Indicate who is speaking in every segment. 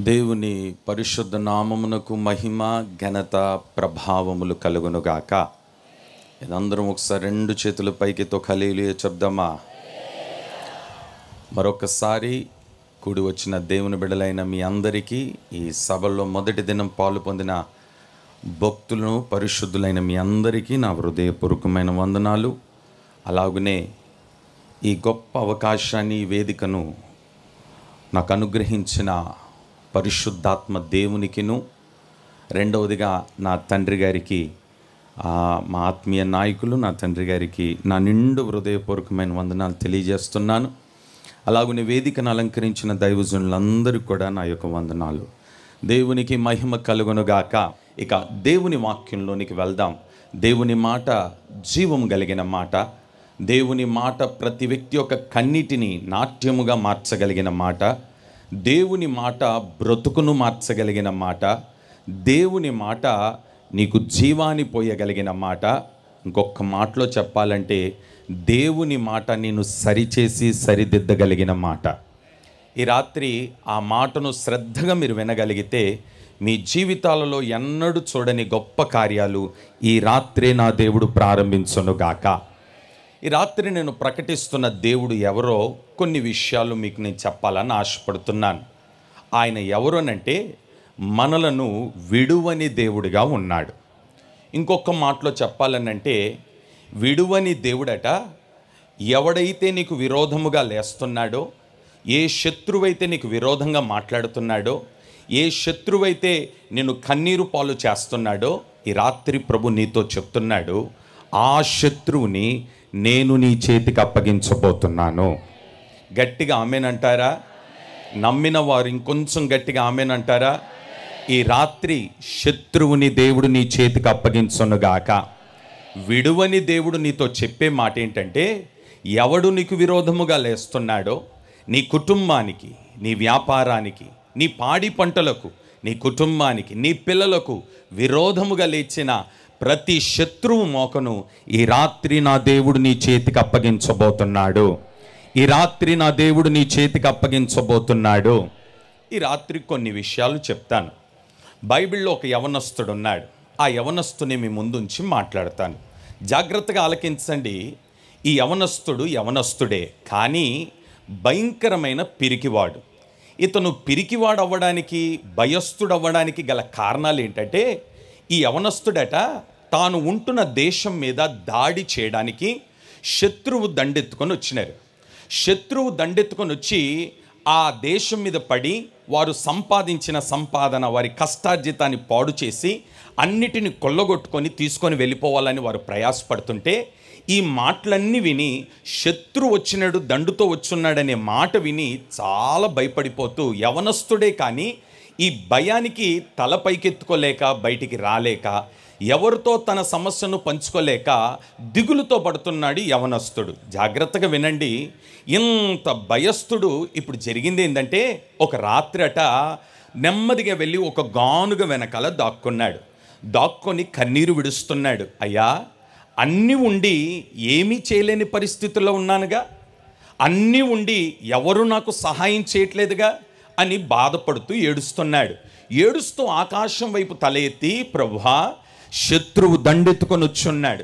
Speaker 1: దేవుని పరిశుద్ధ నామమునకు మహిమ ఘనత ప్రభావములు కలుగునుగాక. ఇదందరం ఒకసారి రెండు చేతుల పైకితో హల్లెలూయా చెప్దామా? మరొకసారి కూడి వచ్చిన దేవుని బిడ్డలైన మీ అందరికీ, ఈ సభలో మొదటి దినం పాలు పొందిన భక్తులను పరిశుద్ధులైన మీ అందరికీ నా హృదయపూర్వకమైన వందనాలు. అలాగనే ఈ గొప్ప అవకాశాన్ని, ఈ వేదికను నాకు అనుగ్రహించిన పరిశుద్ధాత్మ దేవునికిను, రెండవదిగా నా తండ్రి గారికి, మా ఆత్మీయ నాయకులు నా తండ్రి గారికి నా నిండు హృదయపూర్వకమైన వందనాలు తెలియజేస్తున్నాను. అలాగనే వేదికను అలంకరించిన దైవజనులందరికీ కూడా నా యొక్క వందనాలు. దేవునికి మహిమ కలుగునుగాక. ఇక దేవుని వాక్యంలోనికి వెళ్దాం. దేవుని మాట జీవం కలిగిన మాట. దేవుని మాట ప్రతి వ్యక్తి యొక్క కన్నిటిని నాట్యముగా మార్చగలిగిన మాట. దేవుని మాట బ్రతుకును మార్చగలిగిన మాట. దేవుని మాట నీకు జీవాన్ని పోయగలిగిన మాట. ఇంకొక మాటలో చెప్పాలంటే దేవుని మాట నిన్ను సరిచేసి సరిదిద్దగలిగిన మాట. ఈ రాత్రి ఆ మాటను శ్రద్ధగా మీరు వినగలిగితే మీ జీవితాలలో ఎన్నడూ చూడని గొప్ప కార్యాలు ఈ రాత్రే నా దేవుడు ప్రారంభించునుగాక. ఈ రాత్రి నేను ప్రకటిస్తున్న దేవుడు ఎవరో కొన్ని విషయాలు మీకు నేను చెప్పాలని ఆశపడుతున్నాను. ఆయన ఎవరోనంటే మనలను విడువని దేవుడిగా ఉన్నాడు. ఇంకొక మాటలో చెప్పాలనంటే విడువని దేవుడట. ఎవడైతే నీకు విరోధముగా లేస్తున్నాడో, ఏ శత్రువైతే నీకు విరోధంగా మాట్లాడుతున్నాడో, ఏ శత్రువైతే నిన్ను కన్నీరు పాలు చేస్తున్నాడో, ఈ రాత్రి ప్రభు నీతో చెప్తున్నాడు, ఆ శత్రువుని నేను నీ చేతికి అప్పగించబోతున్నాను. గట్టిగా ఆమేనంటారా? నమ్మిన వారు ఇంకొంచెం గట్టిగా ఆమేనంటారా? ఈ రాత్రి శత్రువుని దేవుడు నీ చేతికి అప్పగించునుగాక. విడువని దేవుడు నీతో చెప్పే మాట ఏంటంటే, ఎవడు నీకు విరోధముగా లేస్తున్నాడో, నీ కుటుంబానికి, నీ వ్యాపారానికి, నీ పాడి పంటలకు, నీ కుటుంబానికి, నీ పిల్లలకు విరోధముగా లేచిన ప్రతి శత్రువు మోకను ఈ రాత్రి నా దేవుడు నీ చేతికి అప్పగించబోతున్నాడు. ఈ రాత్రి నా దేవుడు నీ చేతికి అప్పగించబోతున్నాడు. ఈ రాత్రి కొన్ని విషయాలు చెప్తాను. బైబిల్లో ఒక యవనస్తుడు ఉన్నాడు. ఆ యవనస్తుని మీ ముందుంచి మాట్లాడతాను. జాగ్రత్తగా ఆలకించండి. ఈ యవనస్తుడు యవనస్తుడే, కానీ భయంకరమైన పిరికివాడు. ఇతను పిరికివాడు అవ్వడానికి, భయస్థుడు అవ్వడానికి గల కారణాలు ఏంటంటే, ఈ యవనస్తుడట తాను ఉంటున్న దేశం మీద దాడి చేయడానికి శత్రువు దండెత్తుకొని వచ్చినారు. శత్రువు దండెత్తుకొని వచ్చి ఆ దేశం మీద పడి వారు సంపాదించిన సంపాదన, వారి కష్టార్జితాన్ని పాడు చేసి అన్నిటిని కొల్లగొట్టుకొని తీసుకొని వెళ్ళిపోవాలని వారు ప్రయాసపడుతుంటే, ఈ మాటలన్నీ విని శత్రువు వచ్చినాడు, దండుతో వచ్చున్నాడనే మాట విని చాలా భయపడిపోతూ, యవనస్తుడే కానీ ఈ భయానికి తల పైకెత్తుకోలేక, బయటికి రాలేక, ఎవరితో తన సమస్యను పంచుకోలేక దిగులుతో పడుతున్నాడు యవనస్తుడు. జాగ్రత్తగా వినండి. ఇంత భయస్థుడు ఇప్పుడు జరిగింది ఏంటంటే, ఒక రాత్రట నెమ్మదిగా వెళ్ళి ఒక గానుగ వెనకాల దాక్కున్నాడు. దాక్కొని కన్నీరు విడుస్తున్నాడు. అయ్యా, అన్నీ ఉండి ఏమీ చేయలేని పరిస్థితుల్లో ఉన్నానుగా, అన్నీ ఉండి ఎవరు నాకు సహాయం చేయట్లేదుగా అని బాధపడుతూ ఏడుస్తున్నాడు. ఏడుస్తూ ఆకాశం వైపు తల ఎత్తి, ప్రభువా, శత్రువు దండెత్తుకొని వచ్చున్నాడు.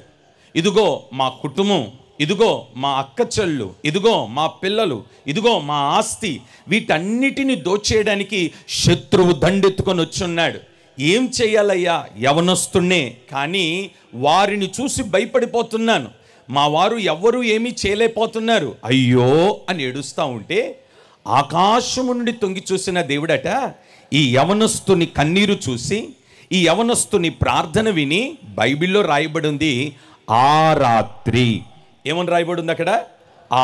Speaker 1: ఇదిగో మా కుటుంబం, ఇదిగో మా అక్క చెల్లు, ఇదిగో మా పిల్లలు, ఇదిగో మా ఆస్తి, వీటన్నిటిని దోచేయడానికి శత్రువు దండెత్తుకొని వచ్చున్నాడు. ఏం చెయ్యాలయ్యా? యవనస్తున్నే, కానీ వారిని చూసి భయపడిపోతున్నాను. మా వారు ఎవ్వరూ ఏమీ చేయలేకపోతున్నారు, అయ్యో అని ఏడుస్తూ ఉంటే, ఆకాశము నుండి తొంగి చూసిన దేవుడట ఈ యవనస్తుని కన్నీరు చూసి, ఈ యవనస్తుని ప్రార్థన విని, బైబిల్లో రాయబడి ఉంది ఆ రాత్రి. ఏమని రాయబడి ఉంది అక్కడ?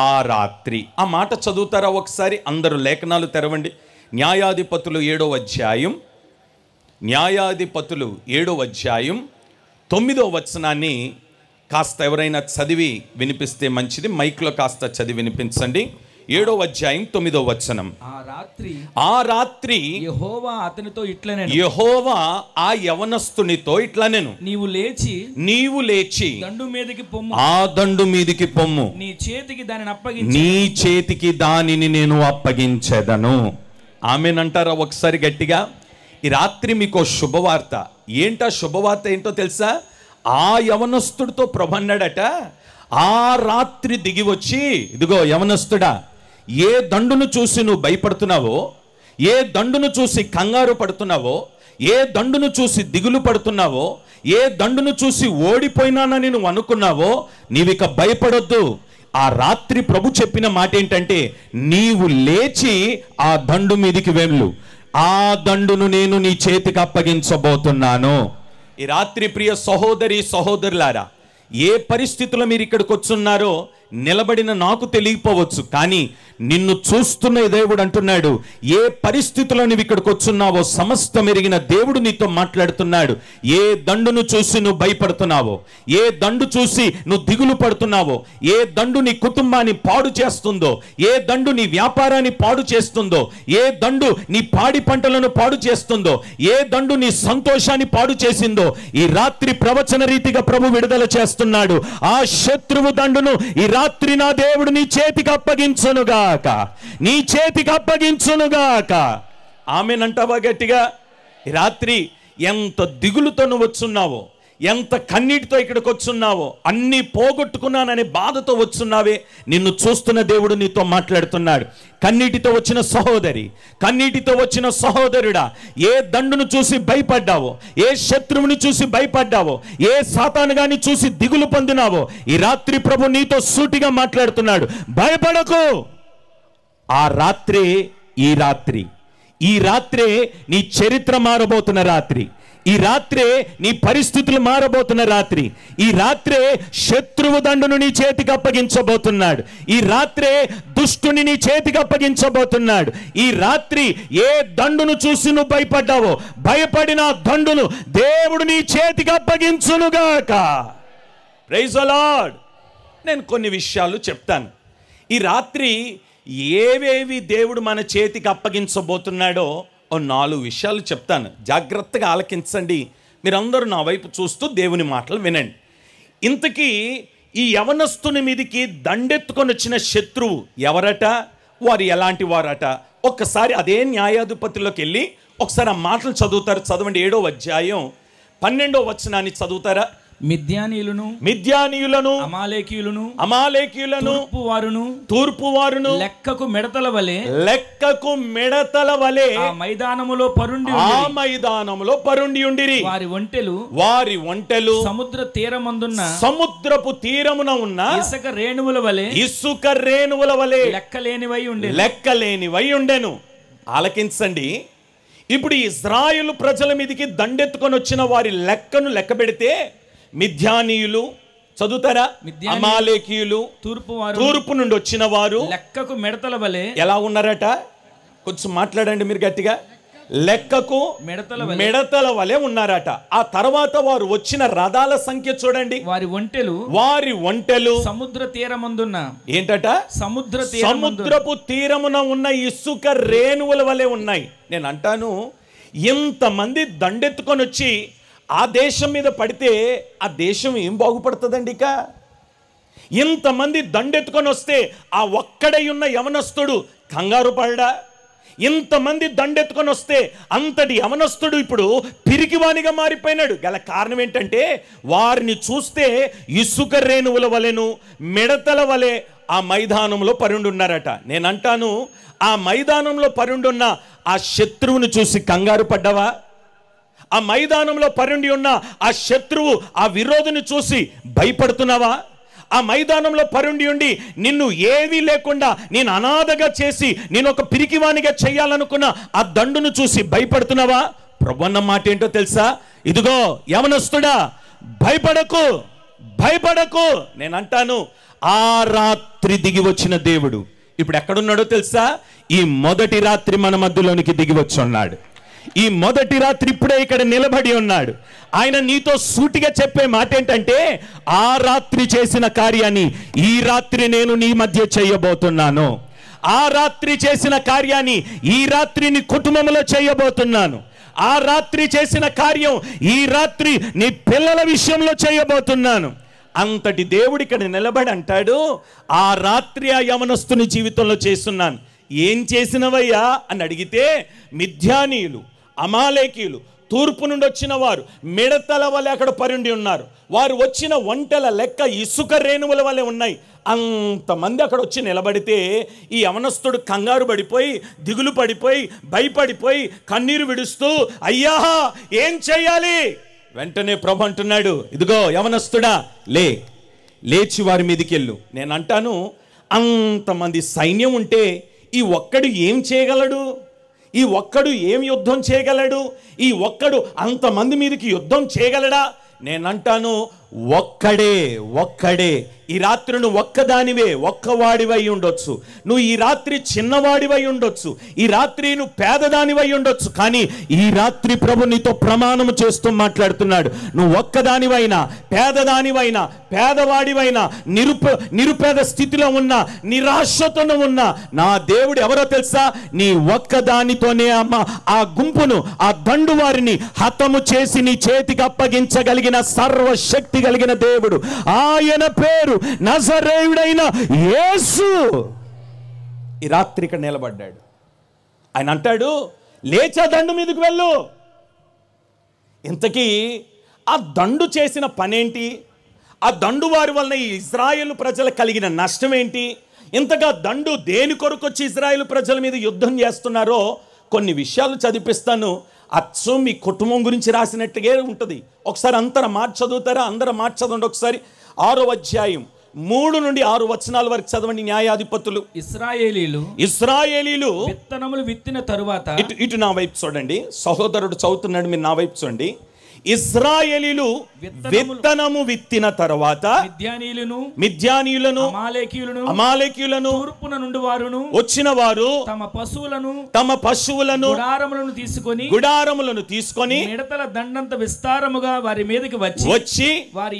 Speaker 1: ఆ రాత్రి. ఆ మాట చదువుతారా ఒకసారి? అందరూ లేఖనాలు తెరవండి. న్యాయాధిపతులు 7వ అధ్యాయం, న్యాయాధిపతులు 7వ అధ్యాయం 9వ వచనాన్ని కాస్త ఎవరైనా చదివి వినిపిస్తే మంచిది. మైక్లో కాస్త చదివి వినిపించండి. 7వ అధ్యాయం 9వ వచనం. ఆ రాత్రి
Speaker 2: యెహోవా అతనితో ఇట్లనెను,
Speaker 1: యెహోవా ఆ యవనస్తునితో ఇట్లనెను,
Speaker 2: నీవు లేచి దండు మీదకి పొమ్ము,
Speaker 1: ఆ దండు మీదికి పొమ్ము,
Speaker 2: నీ చేతికి దానిని అప్పగించి,
Speaker 1: నీ చేతికి దానిని నేను అప్పగించెదను.
Speaker 2: ఆమెనంటారా ఒకసారి గట్టిగా? ఈ రాత్రి మీకు శుభవార్త. ఏంటా శుభవార్త ఏంటో తెలుసా? ఆ యవనస్తుడితో ప్రభు అన్నాడట, ఆ రాత్రి దిగి వచ్చి, ఇదిగో యవనస్తుడా, ఏ దండును చూసి నువ్వు భయపడుతున్నావో, ఏ దండును చూసి కంగారు పడుతున్నావో, ఏ దండును చూసి దిగులు పడుతున్నావో, ఏ దండును చూసి ఓడిపోయినానని నువ్వు అనుకున్నావో, నీవిక భయపడొద్దు. ఆ రాత్రి ప్రభు చెప్పిన మాట ఏంటంటే, నీవు లేచి ఆ దండు మీదికి వెళ్ళు, ఆ దండును నేను నీ చేతికి అప్పగించబోతున్నాను. ఈ రాత్రి ప్రియ సహోదరి సహోదరులారా, ఏ పరిస్థితుల్లో మీరు ఇక్కడికి వచ్చున్నారో నిలబడిన నాకు తెలియకపోవచ్చు, కానీ నిన్ను చూస్తున్న దేవుడు అంటున్నాడు, ఏ పరిస్థితుల్లో నువ్వు ఇక్కడికి వచ్చున్నావో సమస్తం ఎరిగిన దేవుడు నీతో మాట్లాడుతున్నాడు. ఏ దండును చూసి నువ్వు భయపడుతున్నావో, ఏ దండు చూసి నువ్వు దిగులు పడుతున్నావో, ఏ దండు నీ కుటుంబాన్ని పాడు చేస్తుందో, ఏ దండు నీ వ్యాపారాన్ని పాడు చేస్తుందో, ఏ దండు నీ పాడి పంటలను పాడు చేస్తుందో, ఏ దండు నీ సంతోషాన్ని పాడు చేసిందో, ఈ రాత్రి ప్రవచన రీతిగా ప్రభు విడుదల చేస్తున్నాడు. ఆ శత్రువు దండును ఈ రాత్రి నా దేవుడు నీ చేతికి అప్పగించునుగాక, నీ చేతికి అప్పగించునుగాక. ఆమెనంటావా గట్టిగా? ఈ రాత్రి ఎంత దిగులుతో నువ్వు వచ్చున్నావో, ఎంత కన్నీటితో ఇక్కడికి వచ్చున్నావో, అన్నీ పోగొట్టుకున్నాననే బాధతో వచ్చున్నావే, నిన్ను చూస్తున్న దేవుడు నీతో మాట్లాడుతున్నాడు. కన్నీటితో వచ్చిన సహోదరి, కన్నీటితో వచ్చిన సహోదరుడా, ఏ దండును చూసి భయపడ్డావో, ఏ శత్రువుని చూసి భయపడ్డావో, ఏ సాతానుగాని చూసి దిగులు పొందినావో, ఈ రాత్రి ప్రభు నీతో సూటిగా మాట్లాడుతున్నాడు. భయపడకు. ఆ రాత్రే ఈ రాత్రి, ఈ రాత్రే నీ చరిత్ర మారబోతున్న రాత్రి, ఈ రాత్రే నీ పరిస్థితులు మారబోతున్న రాత్రి, ఈ రాత్రే శత్రువు దండును నీ చేతికి అప్పగించబోతున్నాడు, ఈ రాత్రే దుష్టుని నీ చేతికి అప్పగించబోతున్నాడు. ఈ రాత్రి ఏ దండును చూసి నువ్వు భయపడ్డావో, భయపడిన దండును దేవుడు నీ చేతికి అప్పగించునుగాక. Praise the Lord. నేను కొన్ని విషయాలు చెప్తాను. ఈ రాత్రి ఏవేవి దేవుడు మన చేతికి అప్పగించబోతున్నాడో ఓ 4 విషయాలు చెప్తాను. జాగ్రత్తగా ఆలకించండి. మీరందరూ నా వైపు చూస్తూ దేవుని మాటలు వినండి. ఇంతకీ ఈ యవనస్తుని మీదికి దండెత్తుకొని వచ్చిన శత్రువు ఎవరట, వారు ఎలాంటి వారట? ఒక్కసారి అదే న్యాయాధిపతిలోకి వెళ్ళి ఒకసారి ఆ మాటలు చదువుతారు. చదవండి. 7వ అధ్యాయం 12వ వచనాన్ని చదువుతారా? మిద్యానీయులను అమాలేకీయులను తూర్పువారును లెక్కకు మిడతల వలె ఆ మైదానములో పరుండి ఉండిరి. వారి ఒంటెలు సముద్రపు తీరమున ఉన్న ఇసుక రేణువుల వలె లెక్కలేనివై ఉండెను. ఆలకించండి. ఇప్పుడు ఇశ్రాయేలు ప్రజల మీదకి దండెత్తుకొని వచ్చిన వారి లెక్కను లెక్క పెడితే మిద్యానీయులు చదువుతారా? అమాలేకీయులు తూర్పు నుండి వచ్చిన వారు లెక్కకు మిడతల వలె ఎలా ఉన్నారట? కొంచెం మాట్లాడండి మీరు గట్టిగా. లెక్కకు మిడతల వలె ఉన్నారట. ఆ తర్వాత వారు వచ్చిన రథాల సంఖ్య చూడండి. వారి ఒంటెలు సముద్ర తీరమందున్న ఏంటట? సముద్రపు తీరమున ఉన్న ఇసుక రేణువుల వలె ఉన్నాయి. నేను అంటాను, ఇంతమంది దండెత్తుకొని వచ్చి ఆ దేశం మీద పడితే ఆ దేశం ఏం బాగుపడుతుందండి? ఇక ఇంతమంది దండెత్తుకొని వస్తే ఆ ఒక్కడై ఉన్న యవనస్తుడు కంగారు పడడా? ఇంతమంది దండెత్తుకొని వస్తే అంతటి యవనస్తుడు ఇప్పుడు పిరికివానిగా మారిపోయినాడు. గల కారణం ఏంటంటే, వారిని చూస్తే ఇసుక రేణువుల వలెను మిడతల వలె ఆ మైదానంలో పరుండున్నారట. నేనంటాను, ఆ మైదానంలో పరుండున్న ఆ శత్రువుని చూసి కంగారు పడ్డావా? ఆ మైదానంలో పరుండి ఉన్న ఆ శత్రువు, ఆ విరోధిని చూసి భయపడుతున్నావా? ఆ మైదానంలో పరుండి ఉండి నిన్ను ఏవీ లేకుండా నేను అనాథగా చేసి నేను ఒక పిరికివానిగా చేయాలనుకున్న ఆ దండును చూసి భయపడుతున్నావా? ప్రభు అన్న మాట ఏంటో తెలుసా? ఇదిగో యవనస్తుడా, భయపడకు, భయపడకు. నేను అంటాను, ఆ రాత్రి దిగి వచ్చిన దేవుడు ఇప్పుడు ఎక్కడున్నాడో తెలుసా? ఈ మొదటి రాత్రి మన మధ్యలోనికి దిగి వచ్చి ఉన్నాడు. ఈ మొదటి రాత్రి ఇప్పుడే ఇక్కడ నిలబడి ఉన్నాడు. ఆయన నీతో సూటిగా చెప్పే మాట ఏంటంటే, ఆ రాత్రి చేసిన కార్యాన్ని ఈ రాత్రి నేను నీ మధ్య చేయబోతున్నాను. ఆ రాత్రి చేసిన కార్యాన్ని ఈ రాత్రి నీ కుటుంబంలో చేయబోతున్నాను. ఆ రాత్రి చేసిన కార్యం ఈ రాత్రి నీ పిల్లల విషయంలో చేయబోతున్నాను. అంతటి దేవుడు ఇక్కడ నిలబడి అంటాడు, ఆ రాత్రి ఆ యవనస్తుని జీవితంలో చేస్తున్నాను. ఏం చేసినవయ్యా అని అడిగితే, మిద్యానీయులు, అమాలేకీయులు, తూర్పు నుండి వచ్చిన వారు మిడతల వలె అక్కడ పరుండి ఉన్నారు. వారు వచ్చిన ఒంటెల లెక్క ఇసుక రేణువుల వలె ఉన్నాయి. అంతమంది అక్కడ వచ్చి నిలబడితే ఈ యవనస్తుడు కంగారు పడిపోయి, దిగులు పడిపోయి, భయపడిపోయి, కన్నీరు విడుస్తూ, అయ్యా ఏం చెయ్యాలి? వెంటనే ప్రభు అంటున్నాడు, ఇదిగో యవనస్తుడా, లేచి వారి మీదకి వెళ్ళు. నేను అంటాను, అంతమంది సైన్యం ఉంటే ఈ ఒక్కడు ఏం చేయగలడు? ఈ ఒక్కడు ఏం యుద్ధం చేయగలడు? ఈ ఒక్కడు అంతమంది మీదకి యుద్ధం చేయగలడా? నేనంటాను, ఒక్కడే. ఈ రాత్రి నువ్వు ఒక్కదానివే, ఒక్కవాడివై ఉండొచ్చు. నువ్వు ఈ రాత్రి చిన్నవాడివై ఉండొచ్చు. ఈ రాత్రి నువ్వు పేదదానివై ఉండొచ్చు. కానీ ఈ రాత్రి ప్రభు నీతో ప్రమాణము చేస్తూ మాట్లాడుతున్నాడు. నువ్వు ఒక్కదానివైనా, పేదదానివైనా, పేదవాడివైనా, నిరుపేద స్థితిలో ఉన్నా, నిరాశతో ఉన్నా, నా దేవుడు ఎవరో తెలుసా? నీ ఒక్కదానితోనే ఆ గుంపును, ఆ దండు వారిని హతము చేసి నీ చేతికి అప్పగించగలిగిన సర్వశక్తి కలిగిన దేవుడు. ఆయన పేరు నజరేయుడైన యేసు. ఈ రాత్రి ఇక్కడ నిలబడ్డాడు. ఆయన అంటాడు, లేచా దండు మీదకి వెళ్ళు. ఇంతకీ ఆ దండు చేసిన పనేంటి? ఆ దండు వారి వలన ఈ ఇజ్రాయేలు ప్రజలకు కలిగిన నష్టం ఏంటి? ఇంతగా దండు దేని కొరకు వచ్చి ఇజ్రాయేలు ప్రజల మీద యుద్ధం చేస్తున్నారో కొన్ని విషయాలు చదివిపిస్తాను. అచ్చం మీ కుటుంబం గురించి రాసినట్టుగా ఉంటుంది. ఒకసారి అందరూ మాట చదువుతారా? అందరూ మాట చదవండి ఒకసారి. 6వ అధ్యాయం 3 నుండి 6 వచనాల వరకు చదవండి. న్యాయాధిపతులు. ఇశ్రాయేలీలు
Speaker 3: విత్తనములు విత్తిన తరువాత,
Speaker 2: ఇటు నా వైపు చూడండి, సహోదరుడు చదువుతున్నాడు, మీరు నా వైపు చూడండి. ఇశ్రాయేలీలు విత్తనము విత్తిన తర్వాత మిద్యానీయులను అమాలేకీయులను
Speaker 3: తూర్పున నుండి వారును
Speaker 2: వచ్చిన వారు తమ పశువులను గుడారములను తీసుకొని
Speaker 3: మిడతల దండంత విస్తారముగా వారి మీదకి వచ్చి వారి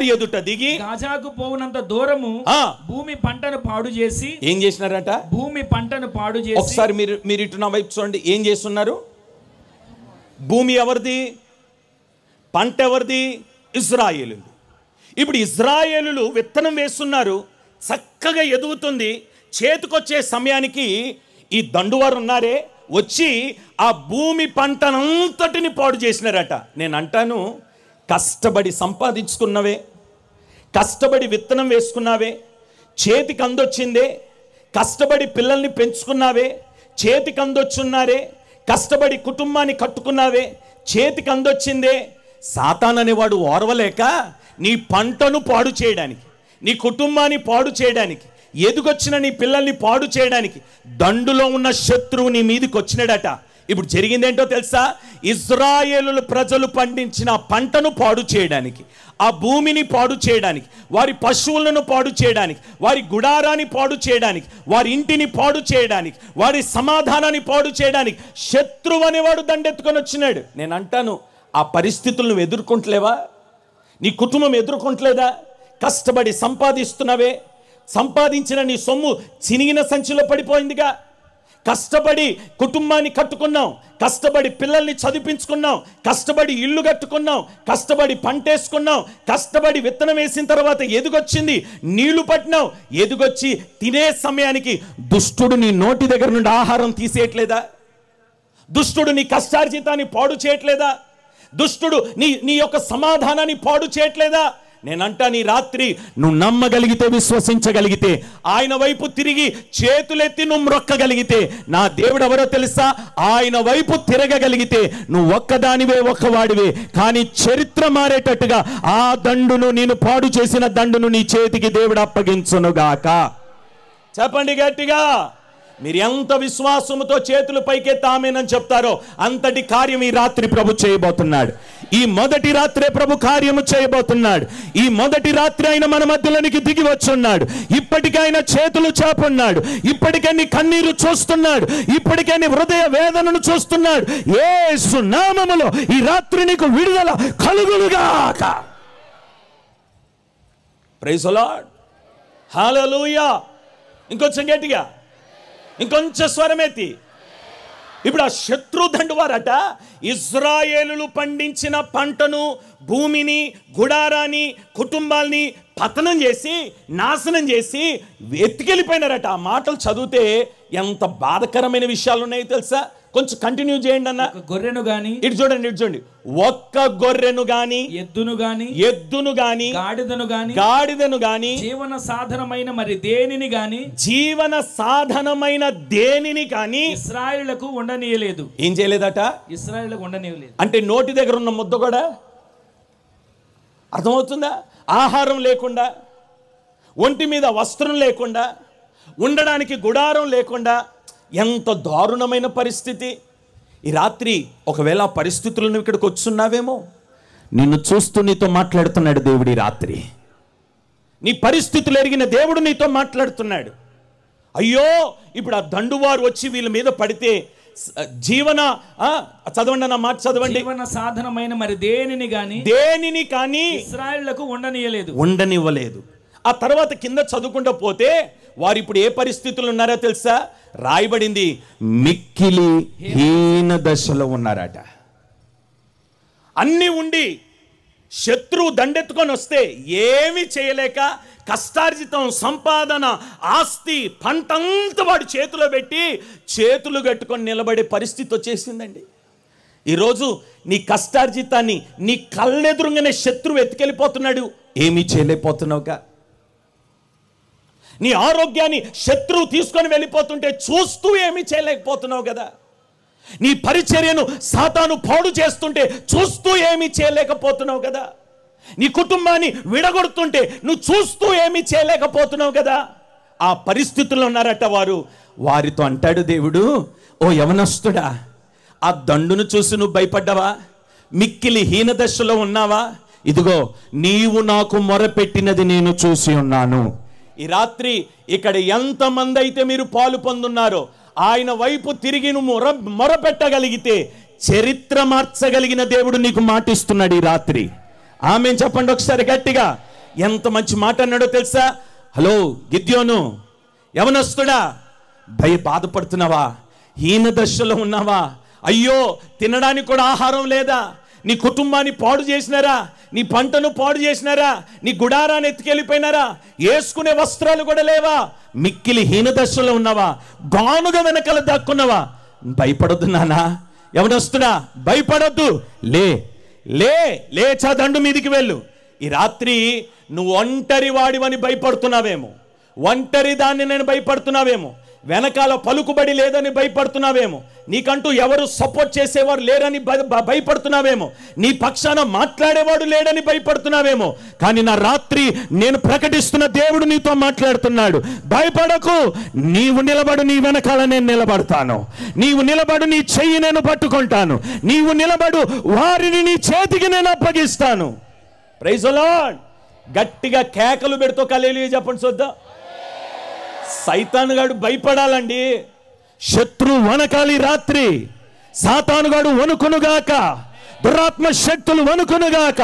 Speaker 3: ఎదుట దిగి గాజాకు పోవునంత దూరము భూమి పంటను పాడు చేసి.
Speaker 2: ఏం చేసినారట?
Speaker 3: భూమి పంటను పాడు చేసి.
Speaker 2: ఒకసారి మీరు ఇటు నా వైపు చూడండి. ఏం చేస్తున్నారు? భూమి ఎవరిది? పంట ఎవరిది? ఇజ్రాయేలులు. ఇప్పుడు ఇజ్రాయేలులు విత్తనం వేస్తున్నారు, చక్కగా ఎదుగుతుంది. చేతికొచ్చే సమయానికి ఈ దండువారు ఉన్నారే, వచ్చి ఆ భూమి పంటనంతటిని పాడు చేసినారట. నేను అంటాను, కష్టపడి సంపాదించుకున్నవే, కష్టపడి విత్తనం వేసుకున్నావే, చేతికి అందొచ్చిందే, కష్టపడి పిల్లల్ని పెంచుకున్నావే, చేతికి అందొచ్చున్నారే, కష్టపడి కుటుంబాన్ని కట్టుకున్నావే, చేతికి అందొచ్చిందే. సాతాన్ అనేవాడు ఓర్వలేక నీ పంటను పాడు చేయడానికి, నీ కుటుంబాన్ని పాడు చేయడానికి, ఎదుగొచ్చిన నీ పిల్లల్ని పాడు చేయడానికి దండులో ఉన్న శత్రువు నీ మీదకి వచ్చినాడట. ఇప్పుడు జరిగిందేంటో తెలుసా? ఇజ్రాయేలు ప్రజలు పండించిన పంటను పాడు చేయడానికి, ఆ భూమిని పాడు చేయడానికి, వారి పశువులను పాడు చేయడానికి, వారి గుడారాన్ని పాడు చేయడానికి, వారి ఇంటిని పాడు చేయడానికి, వారి సమాధానాన్ని పాడు చేయడానికి శత్రువు అనేవాడు దండెత్తుకొని వచ్చినాడు. నేను అంటాను, ఆ పరిస్థితులను నువ్వు ఎదుర్కొంటలేవా? నీ కుటుంబం ఎదుర్కొంటలేదా? కష్టపడి సంపాదిస్తున్నవే, సంపాదించిన నీ సొమ్ము చినిగిన సంచిలో పడిపోయిందిగా. కష్టపడి కుటుంబాన్ని కట్టుకున్నాం, కష్టపడి పిల్లల్ని చదివించుకున్నాం, కష్టపడి ఇల్లు కట్టుకున్నాం, కష్టపడి పంటేసుకున్నాం, కష్టపడి విత్తనం వేసిన తర్వాత ఎదుగొచ్చింది, నీళ్లు పట్టినావు, ఎదుగొచ్చి తినే సమయానికి దుష్టుడు నీ నోటి దగ్గర నుండి ఆహారం తీసేయట్లేదా? దుష్టుడు నీ కష్టార్జితాన్ని పాడు చేయట్లేదా? దుష్టుడు నీ యొక్క సమాధానాన్ని పాడు చేయట్లేదా? నేనంటా, నీ రాత్రి నువ్వు నమ్మగలిగితే, విశ్వసించగలిగితే, ఆయన వైపు తిరిగి చేతులెత్తి నువ్వు మ్రొక్కగలిగితే, నా దేవుడు ఎవరో తెలుసా? ఆయన వైపు తిరగగలిగితే నువ్వు ఒక్కదానివే, ఒక్కవాడివే. కానీ చరిత్ర మారేటట్టుగా ఆ దండును, నేను పాడు చేసిన దండును నీ చేతికి దేవుడు అప్పగించునుగాక. చెప్పండి గట్టిగా. మీరు ఎంత విశ్వాసముతో చేతులు పైకెత్తి ఆమేనని చెప్తారో అంతటి కార్యం ఈ రాత్రి ప్రభు చేయబోతున్నాడు. ఈ మొదటి రాత్రే ప్రభు కార్యము చేయబోతున్నాడు. ఈ మొదటి రాత్రి ఆయన మన మధ్యలోనికి దిగి వచ్చున్నాడు. ఇప్పటికే ఆయన చేతులు చాపున్నాడు. ఇప్పటికే నీ కన్నీరు చూస్తున్నాడు. ఇప్పటికే నీ హృదయ వేదనను చూస్తున్నాడు. యేసు నామములో ఈ రాత్రి నీకు విడుదల కలుగునుగాక. Praise the Lord. హల్లెలూయా. ఇంకొంచెం గట్టిగా, ఇంకొంచెం స్వరమెత్తి. ఇప్పుడు ఆ శత్రుదండు వారట ఇజ్రాయేలులు పండించిన పంటను, భూమిని, గుడారాన్ని, కుటుంబాల్ని పతనం చేసి నాశనం చేసి ఎత్తుకెళ్ళిపోయినారట. ఆ మాటలు చదివితే ఎంత బాధకరమైన విషయాలు ఉన్నాయో తెలుసా? కొంచెం కంటిన్యూ చేయండి అన్న.
Speaker 3: గొర్రెను గాని,
Speaker 2: ఇటు చూడండి, ఒక్క గొర్రెను గాని, ఎద్దును గాని, గాడిదను గాని,
Speaker 3: జీవన సాధనమైన మరి దేనిని గాని ఇశ్రాయేలులకు ఉండనీయలేదు.
Speaker 2: ఏం చేయలేదట?
Speaker 3: ఇశ్రాయేలులకు ఉండనీయలేదు.
Speaker 2: అంటే నోటి దగ్గర ఉన్న ముద్ద కూడా అర్థమవుతుందా? ఆహారం లేకుండా, ఒంటి మీద వస్త్రం లేకుండా, ఉండడానికి గుడారం లేకుండా, ఎంత దారుణమైన పరిస్థితి. ఈ రాత్రి ఒకవేళ ఆ పరిస్థితులను ఇక్కడికి వచ్చున్నావేమో, నిన్ను చూస్తూ నీతో మాట్లాడుతున్నాడు దేవుడు. ఈ రాత్రి నీ పరిస్థితులు ఎరిగిన దేవుడు నీతో మాట్లాడుతున్నాడు. అయ్యో, ఇప్పుడు ఆ దండువారు వచ్చి వీళ్ళ మీద పడితే చదవండి అన్న మాట, చదవండి.
Speaker 3: జీవన సాధనమైన మరి దేనిని కానీ ఇశ్రాయేలులకు
Speaker 2: ఉండనివ్వలేదు. ఆ తర్వాత కింద చదువుకుంటూ పోతే వారు ఇప్పుడు ఏ పరిస్థితులు ఉన్నారో తెలుసా? రాయబడింది, మిక్కిలి హీన దశలో ఉన్నారట. అన్నీ ఉండి శత్రువు దండెత్తుకొని వస్తే ఏమీ చేయలేక, కష్టార్జితం, సంపాదన, ఆస్తి, పంటంతా వాడు చేతిలో పెట్టి చేతులు కట్టుకొని నిలబడే పరిస్థితి వచ్చేసిందండి. ఈరోజు నీ కష్టార్జితాన్ని నీ కళ్ళెదురుగానే శత్రువు ఎత్తుకెళ్ళిపోతున్నాడు, ఏమీ చేయలేకపోతున్నావుగా. నీ ఆరోగ్యాన్ని శత్రువు తీసుకొని వెళ్ళిపోతుంటే చూస్తూ ఏమీ చేయలేకపోతున్నావు కదా. నీ పరిచర్యను సాతాను పాడు చేస్తుంటే చూస్తూ ఏమీ చేయలేకపోతున్నావు కదా. నీ కుటుంబాన్ని విడగొడుతుంటే నువ్వు చూస్తూ ఏమీ చేయలేకపోతున్నావు కదా. ఆ పరిస్థితుల్లో ఉన్నారట వారు. వారితో అంటాడు దేవుడు, ఓ యవనస్తుడా, ఆ దండును చూసి నువ్వు భయపడ్డావా? మిక్కిలి హీనదశలో ఉన్నావా? ఇదిగో నీవు నాకు మొరపెట్టినది నేను చూసి ఉన్నాను. ఈ రాత్రి ఇక్కడ ఎంతమంది అయితే మీరు పాలు పొందున్నారో ఆయన వైపు తిరిగి నువ్వు మొరపెట్టగలిగితే చరిత్ర మార్చగలిగిన దేవుడు నీకు మాటిస్తున్నాడు ఈ రాత్రి. ఆమేన్ చెప్పండి ఒకసారి గట్టిగా. ఎంత మంచి మాట అన్నాడో తెలుసా? హలో గిద్యోను, యవనస్తుడా, బాధపడుతున్నావా? హీన దశలో ఉన్నావా? అయ్యో, తినడానికి కూడా ఆహారం లేదా? నీ కుటుంబాన్ని పాడు చేసినారా? నీ పంటను పాడు చేసినారా? నీ గుడారాన్ని ఎత్తుకెళ్ళిపోయినారా? వేసుకునే వస్త్రాలు కూడా లేవా? మిక్కిలి హీన దశలో ఉన్నావా? గానుగా వెనకాల దాక్కున్నావా? భయపడొద్దు నానా, యవనస్తుడా, భయపడొద్దు. లేచా దండు మీదికి వెళ్ళు. ఈ రాత్రి నువ్వు ఒంటరి వాడివని భయపడుతున్నావేమో, ఒంటరి దాన్ని నేను భయపడుతున్నావేమో, వెనకాల పలుకుబడి లేదని భయపడుతున్నావేమో, నీకంటూ ఎవరు సపోర్ట్ చేసేవారు లేరని భయపడుతున్నావేమో, నీ పక్షాన మాట్లాడేవాడు లేడని భయపడుతున్నావేమో. కానీ నా రాత్రి నేను ప్రకటిస్తున్న దేవుడు నీతో మాట్లాడుతున్నాడు. భయపడకు, నీవు నిలబడు, నీ వెనకాల నేను నిలబడతాను. నీవు నిలబడు, నీ చెయ్యి నేను పట్టుకుంటాను. నీవు నిలబడు, వారిని నీ చేతికి నేను అప్పగిస్తాను. Praise the lord. గట్టిగా కేకలు పెడుతూ హల్లెలూయా చెప్పండి చూద్దాం. సైతానుగాడు భయపడాలండి. శత్రు వనకాలి రాత్రి. సాతానుగాడు వణుకునుగాక, దురాత్మ శక్తులు వణుకునుగాక,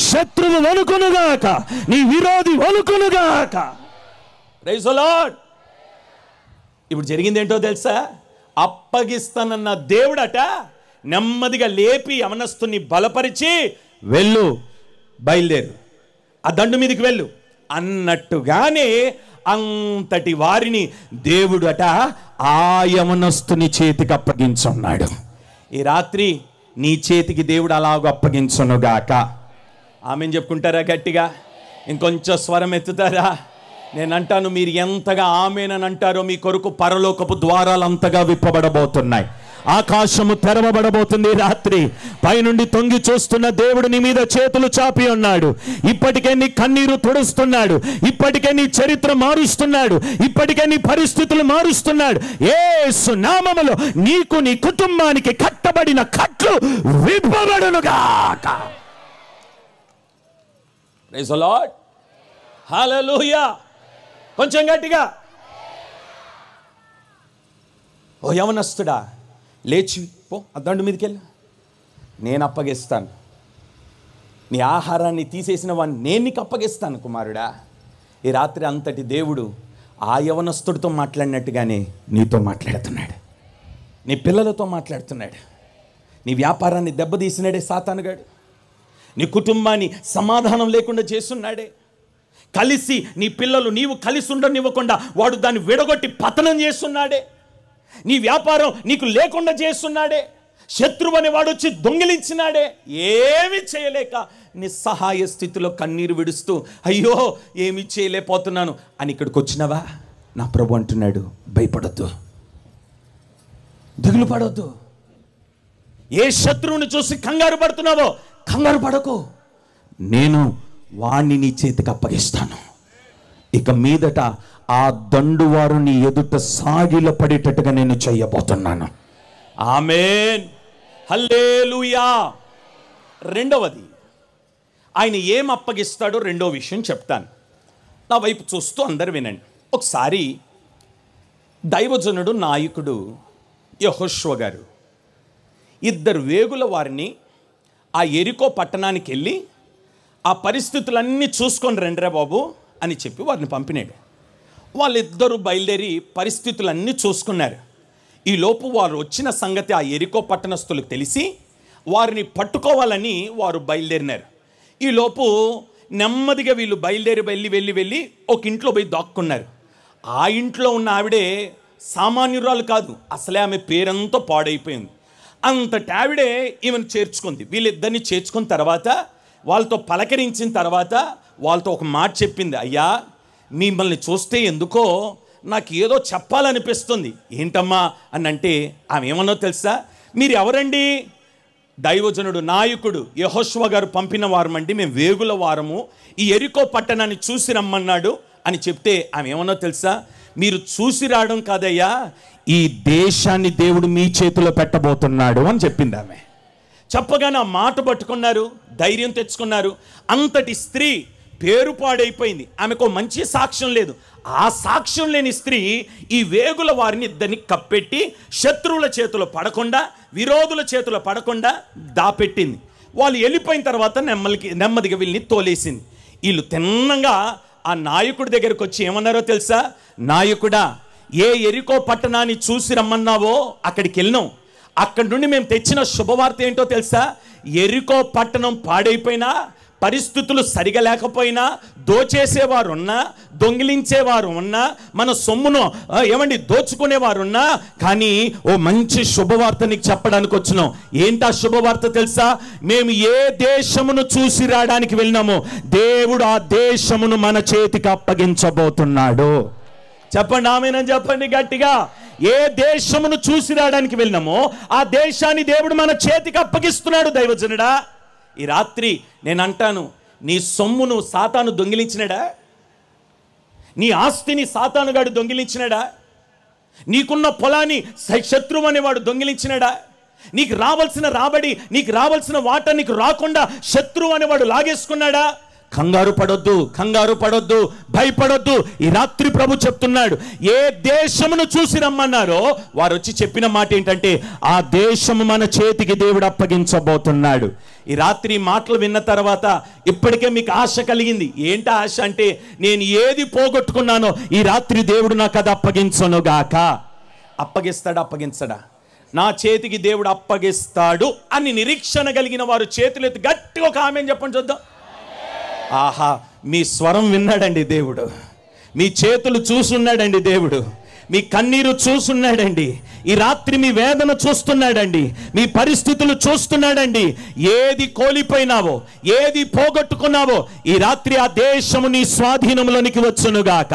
Speaker 2: శత్రువు వణుకునుగాక, నీ విరోధి వణుకునుగాక. Praise the lord. ఇప్పుడు జరిగింది ఏంటో తెలుసా? అప్పగిస్తానన్న దేవుడట నెమ్మదిగా లేపి యవనస్తుని బలపరిచి, వెళ్ళు, బయలుదేరు, ఆ దండు మీదకి వెళ్ళు అన్నట్టుగానే అంతటి వారిని దేవుడు అట ఆ యవనస్తుని చేతికి అప్పగించున్నాడు. ఈ రాత్రి నీ చేతికి దేవుడు అలాగ అప్పగించునుగాక. ఆమెను చెప్పుకుంటారా గట్టిగా? ఇంకొంచెం స్వరం ఎత్తుతారా? నేను అంటాను, మీరు ఎంతగా ఆమెనని అంటారో మీ కొరకు పరలోకపు ద్వారాలు అంతగా విప్పబడబోతున్నాయి. ఆకాశము తెరవబడబోతుంది. రాత్రి పైనుండి తొంగి చూస్తున్న దేవుడు నీ మీద చేతులు చాపి ఉన్నాడు. ఇప్పటికే నీ కన్నీరు తుడుస్తున్నాడు. ఇప్పటికే నీ చరిత్ర మారుస్తున్నాడు. ఇప్పటికే నీ పరిస్థితులు మారుస్తున్నాడు. యేసు నామములో నీకు, నీ కుటుంబానికి కట్టబడిన కట్లు విప్పబడునుగాక. Praise the Lord. హల్లెలూయా. కొంచెం గట్టిగా. ఓ యవనస్తుడా, లేచి పో, ఆ దండు మీదకి వెళ్ళి, నేను అప్పగిస్తాను. నీ ఆహారాన్ని తీసేసిన వాడిని నేను నీకు అప్పగిస్తాను కుమారుడా. ఈ రాత్రి అంతటి దేవుడు ఆ యవనస్తుడితో మాట్లాడినట్టుగానే నీతో మాట్లాడుతున్నాడు. నీ పిల్లలతో మాట్లాడుతున్నాడు. నీ వ్యాపారాన్ని దెబ్బతీసినాడే సాతానుగాడు. నీ కుటుంబాన్ని సమాధానం లేకుండా చేస్తున్నాడే. కలిసి నీ పిల్లలు నీవు కలిసి ఉండనివ్వకుండా వాడు దాన్ని విడగొట్టి పతనం చేస్తున్నాడే. నీ వ్యాపారం నీకు లేకుండా చేస్తున్నాడే. శత్రువు అనే వాడు వచ్చి దొంగిలించినాడే. ఏమి చేయలేక నిస్సహాయ స్థితిలో కన్నీరు విడుస్తూ అయ్యో ఏమి చేయలేకపోతున్నాను అని ఇక్కడికి వచ్చినావా? నా ప్రభు అంటున్నాడు, భయపడొద్దు, దిగులు పడొద్దు. ఏ శత్రువుని చూసి కంగారు పడుతున్నావో కంగారు పడకు. నేను వాణ్ణి నీ చేతికి అప్పగిస్తాను. ఇక మీదట ఆ దండువారు నీ ఎదుట సాగిల పడేటట్టుగా నేను చేయబోతున్నాను. ఆమేన్, హల్లెలూయా. రెండవది, ఆయన ఏం అప్పగిస్తాడో రెండో విషయం చెప్తాను. నా వైపు చూస్తూ అందరు వినండి. ఒకసారి దైవజనుడు నాయకుడు యెహోషువ గారు ఇద్దరు వేగుల వారిని ఆ యెరికో పట్టణానికి వెళ్ళి ఆ పరిస్థితులన్నీ చూసుకొని రండిరా బాబు అని చెప్పి వారిని పంపినాడు. వాళ్ళిద్దరూ బయలుదేరి పరిస్థితులన్నీ చూసుకున్నారు. ఈలోపు వారు వచ్చిన సంగతి ఆ యెరికో పట్టణస్థులకు తెలిసి వారిని పట్టుకోవాలని వారు బయలుదేరినారు. ఈలోపు నెమ్మదిగా వీళ్ళు బయలుదేరి వెళ్ళి ఒక ఇంట్లో పోయి దాక్కున్నారు. ఆ ఇంట్లో ఉన్న ఆవిడే సామాన్యురాలు కాదు, అసలే ఆమె పేరంతా పాడైపోయింది. అంతటి ఆవిడే ఈమెను చేర్చుకుంది. వీళ్ళిద్దరిని చేర్చుకున్న తర్వాత వాళ్ళతో పలకరించిన తర్వాత వాళ్ళతో ఒక మాట చెప్పింది, అయ్యా మిమ్మల్ని చూస్తే ఎందుకో నాకు ఏదో చెప్పాలనిపిస్తుంది. ఏంటమ్మా అని అంటే ఆమె ఏమన్నో తెలుసా? మీరు ఎవరండి? దైవజనుడు నాయకుడు యెహోషువ గారు పంపిన వారమండి, మేము వేగుల వారము, ఈ యెరికో పట్టణాన్ని చూసి రమ్మన్నాడు అని చెప్తే ఆమె ఏమన్నో తెలుసా? మీరు చూసి రావడం కాదయ్యా, ఈ దేశాన్ని దేవుడు మీ చేతిలో పెట్టబోతున్నాడు అని చెప్పింది ఆమె. చెప్పగానే ఆ మాట పట్టుకున్నారు, ధైర్యం తెచ్చుకున్నారు. అంతటి స్త్రీ పేరు పాడైపోయింది, ఆమెకు మంచి సాక్ష్యం లేదు. ఆ సాక్ష్యం లేని స్త్రీ ఈ వేగుల వారిని ఇద్దరిని కప్పెట్టి శత్రువుల చేతిలో పడకుండా, విరోధుల చేతిలో పడకుండా దాపెట్టింది. వాళ్ళు వెళ్ళిపోయిన తర్వాత నెమ్మదిగా వీళ్ళని తోలేసింది. వీళ్ళు తిన్నంగా ఆ నాయకుడి దగ్గరకు వచ్చి ఏమన్నారో తెలుసా? నాయకుడా, ఏ యెరికో పట్టణాన్ని చూసి రమ్మన్నావో అక్కడికి వెళ్ళినాం. అక్కడి నుండి మేము తెచ్చిన శుభవార్త ఏంటో తెలుసా? యెరికో పట్టణం పాడైపోయినా, పరిస్థితులు సరిగా లేకపోయినా, దోచేసేవారు ఉన్నా, దొంగిలించేవారు ఉన్నా, మన సొమ్మును దోచుకునేవారు ఉన్నా, కానీ ఓ మంచి శుభవార్త నీకు చెప్పడానికి వచ్చినాం. ఏంటా శుభవార్త తెలుసా? మేము ఏ దేశమును చూసి రావడానికి వెళ్ళినామో దేవుడు ఆ దేశమును మన చేతికి అప్పగించబోతున్నాడు. చెప్పండి ఆమేనని చెప్పండి గట్టిగా. ఏ దేశమును చూసి రావడానికి వెళ్ళినామో ఆ దేశాన్ని దేవుడు మన చేతికి అప్పగిస్తున్నాడు. దైవజనుడా, ఈ రాత్రి నేను అంటాను, నీ సొమ్మును సాతాను దొంగిలించినాడా? నీ ఆస్తిని సాతానుగాడు దొంగిలించినాడా? నీకున్న పొలాన్ని శత్రువు అనేవాడు దొంగిలించినాడా? నీకు రావాల్సిన రాబడి, నీకు రావాల్సిన వాటా నీకు రాకుండా శత్రువు అనేవాడు లాగేసుకున్నాడా? కంగారు పడొద్దు, భయపడొద్దు. ఈ రాత్రి ప్రభు చెప్తున్నాడు, ఏ దేశమును చూసి రమ్మన్నారో వారు వచ్చి చెప్పిన మాట ఏంటంటే ఆ దేశము మన చేతికి దేవుడు అప్పగించబోతున్నాడు. ఈ రాత్రి మాటలు విన్న తర్వాత ఇప్పటికే మీకు ఆశ కలిగింది. ఏంటి ఆశ అంటే, నేను ఏది పోగొట్టుకున్నానో ఈ రాత్రి దేవుడు నాకు అది అప్పగించనుగాక. అప్పగించడా? నా చేతికి దేవుడు అప్పగిస్తాడు అని నిరీక్షణ కలిగిన వారు చేతులెత్తి గట్టిగా ఒక ఆమేన్ చెప్పండి చూద్దాం. ఆహా, మీ స్వరం విన్నాడండి దేవుడు, మీ చేతులు చూసున్నాడండి దేవుడు, మీ కన్నీరు చూస్తున్నాడండి. ఈ రాత్రి మీ వేదన చూస్తున్నాడండి, మీ పరిస్థితులు చూస్తున్నాడండి. ఏది కోల్పోయినావో, ఏది పోగొట్టుకున్నావో ఈ రాత్రి ఆ దేశము నీ స్వాధీనములోనికి వచ్చునుగాక,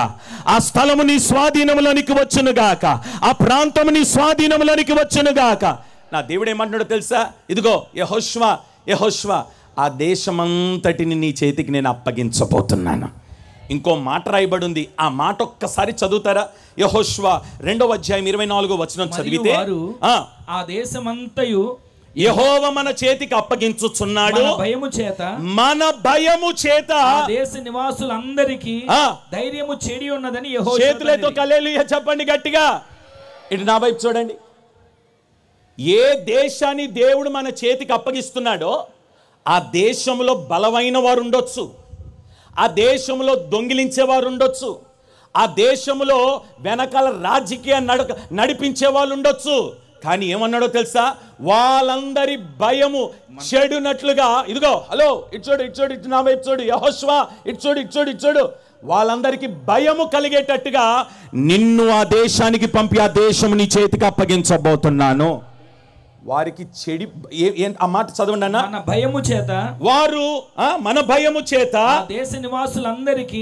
Speaker 2: ఆ స్థలము నీ స్వాధీనములోనికి వచ్చునుగాక, ఆ ప్రాంతము నీ స్వాధీనములోనికి వచ్చునుగాక. నా దేవుడు ఏమంటున్నాడో తెలుసా? ఇదిగో యెహోషువ, ఆ దేశమంతటిని నీ చేతికి నేను అప్పగించబోతున్నాను. ఇంకో మాట రాయబడి ఉంది, ఆ మాట ఒక్కసారి చదువుతారా? యెహోషువ 2:24 చదివితే,
Speaker 3: ఆ దేశమంతయు
Speaker 2: యెహోవా మన చేతికి అప్పగించుచున్నాడు, మన భయము చేత
Speaker 3: దేశ నివాసులందరికీ ధైర్యము చెడి ఉన్నదని యెహోషువ.
Speaker 2: చేతులతో హల్లెలూయా చెప్పండి గట్టిగా. ఇటు నా వైపు చూడండి. ఏ దేశాన్ని దేవుడు మన చేతికి అప్పగిస్తున్నాడో ఆ దేశంలో బలమైన వారు ఉండొచ్చు, ఆ దేశంలో దొంగిలించేవారు ఉండొచ్చు, ఆ దేశంలో వెనకాల రాజకీయ నడిపించే వాళ్ళు ఉండొచ్చు. కానీ ఏమన్నాడో తెలుసా? వాళ్ళందరి భయము చెడునట్లుగా, ఇదిగో హలో ఇటు చూడు, నా వైపు చూడు, యెహోషువ ఇటు చూడు, వాళ్ళందరికీ భయము కలిగేటట్టుగా నిన్ను ఆ దేశానికి పంపి ఆ దేశము నీ చేతికి అప్పగించబోతున్నాను. వారికి చెడి ఆ మాట చదవండి అన్న.
Speaker 3: మన భయము చేత
Speaker 2: వారు మన భయము చేత
Speaker 3: దేశ నివాసులందరికీ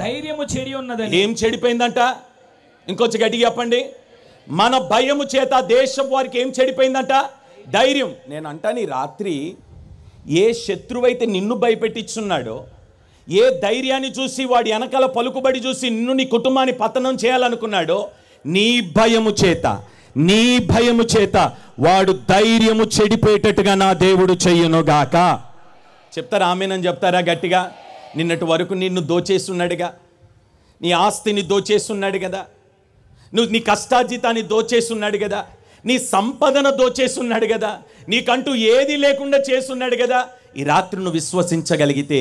Speaker 3: ధైర్యము చెడి ఉన్నదని.
Speaker 2: ఏం చెడిపోయిందంట? ఇంకొంచెం గట్టిగా చెప్పండి. మన భయము చేత దేశం వారికి ఏం చెడిపోయిందంట? ధైర్యం. నేను అంటాను, ఈ రాత్రి ఏ శత్రువైతే నిన్ను భయపెట్టించున్నాడో, ఏ ధైర్యాన్ని చూసి వాడి వెనకాల పలుకుబడి చూసి నిన్ను నీ కుటుంబాన్ని పతనం చేయాలనుకున్నాడో, నీ భయము చేత వాడు ధైర్యము చెడిపోయేటట్టుగా నా దేవుడు చెయ్యునుగాక. చెప్తారా ఆమేనని చెప్తారా గట్టిగా? నిన్నటి వరకు నిన్ను దోచేస్తున్నాడుగా, నీ ఆస్తిని దోచేస్తున్నాడు కదా, నువ్వు నీ కష్టార్జితాన్ని దోచేస్తున్నాడు కదా, నీ సంపదను దోచేస్తున్నాడు కదా, నీకంటూ ఏది లేకుండా చేస్తున్నాడు కదా. ఈ రాత్రి నువ్వు విశ్వసించగలిగితే